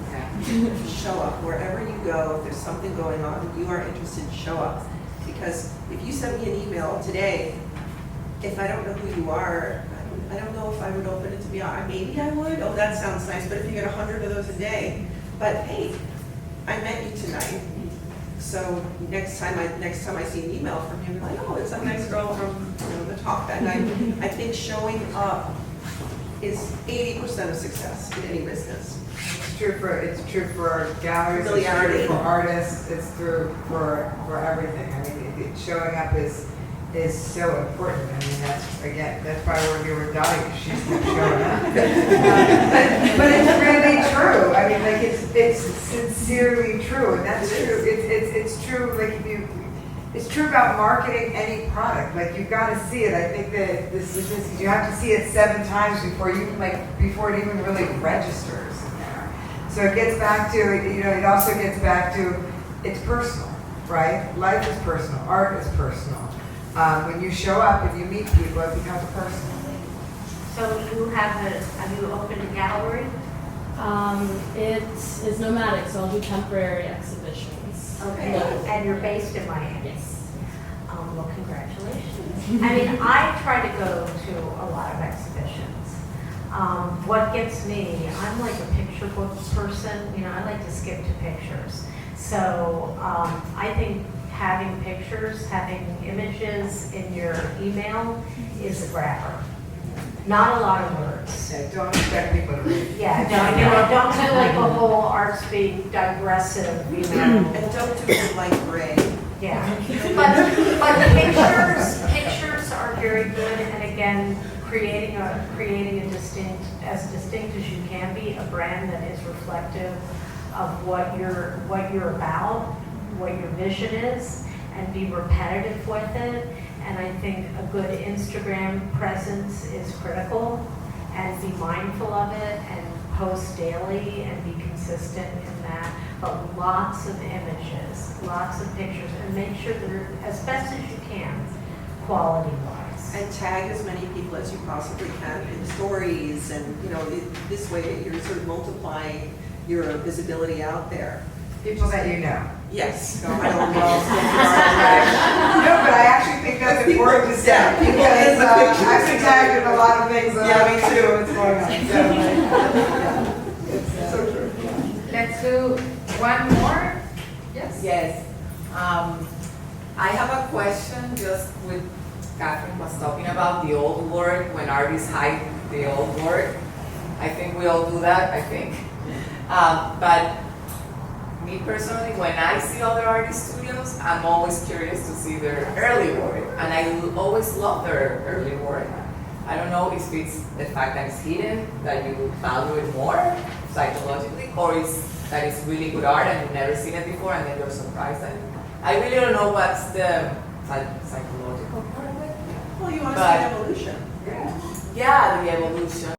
Okay. Show up wherever you go. If there's something going on, you are interested, show up. Because if you send me an email today, if I don't know who you are, I don't know if I would open it to be honest. Maybe I would. Oh, that sounds nice. But if you get 100 of those a day, but hey, I met you tonight. So next time I see an email from you, I'm like, oh, it's a nice girl from the talk that night. I think showing up is 80% of success in any business. It's true for galleries, it's Familiarity. true for artists, it's true for everything. I mean, showing up is so important. I mean, that's why we're here with Dottie, because she's kept showing up. But it's really true. I mean, like it's sincerely true, and that's true. It's true. Like it's true about marketing any product. Like you've got to see it. I think that this is just you have to see it 7 times before it even really registers in there. So it gets back to it also gets back to it's personal, right? Life is personal. Art is personal. When you show up and you meet people, it becomes personal. So have you opened a gallery? It is nomadic, so I'll do temporary exhibitions. Okay, No. and you're based in Miami? Yes. Well, congratulations. I mean, I try to go to a lot of exhibitions. What gets me, I'm like a picture book person, I like to skip to pictures. So I think having pictures, having images in your email is a grabber. Not a lot of words. Yeah, don't expect people to read. Yeah, don't do like a whole art speak digressive, And don't do it like gray. Yeah, but pictures are very good, and again, creating a distinct as you can be, a brand that is reflective of what you're about, what your vision is, and be repetitive with it. And I think a good Instagram presence is critical, and be mindful of it and post daily and be consistent in that. But lots of images, lots of pictures, and make sure they're as best as you can, quality-wise. And tag as many people as you possibly can in stories, and this way you're sort of multiplying your visibility out there. People that you know. Yes. No, I don't know. No, but I actually think that's important to say. Yeah, people Because in the pictures. I've been tagged in a lot of things that Yeah, I me don't too. know what's going on. So, it's So true. Let's do one more. Yes? Yes. I have a question just with Catherine was talking about the old work, when artists hide the old work. I think we all do that, I think. But me personally, when I see other artist studios, I'm always curious to see their early work. And I always love their early work. I don't know if it's the fact that it's hidden, that you value it more psychologically, or that it's really good art and you've never seen it before and then you're surprised. I really don't know what's the psychological part of it. Well, you want to see But- evolution. Yeah, the evolution.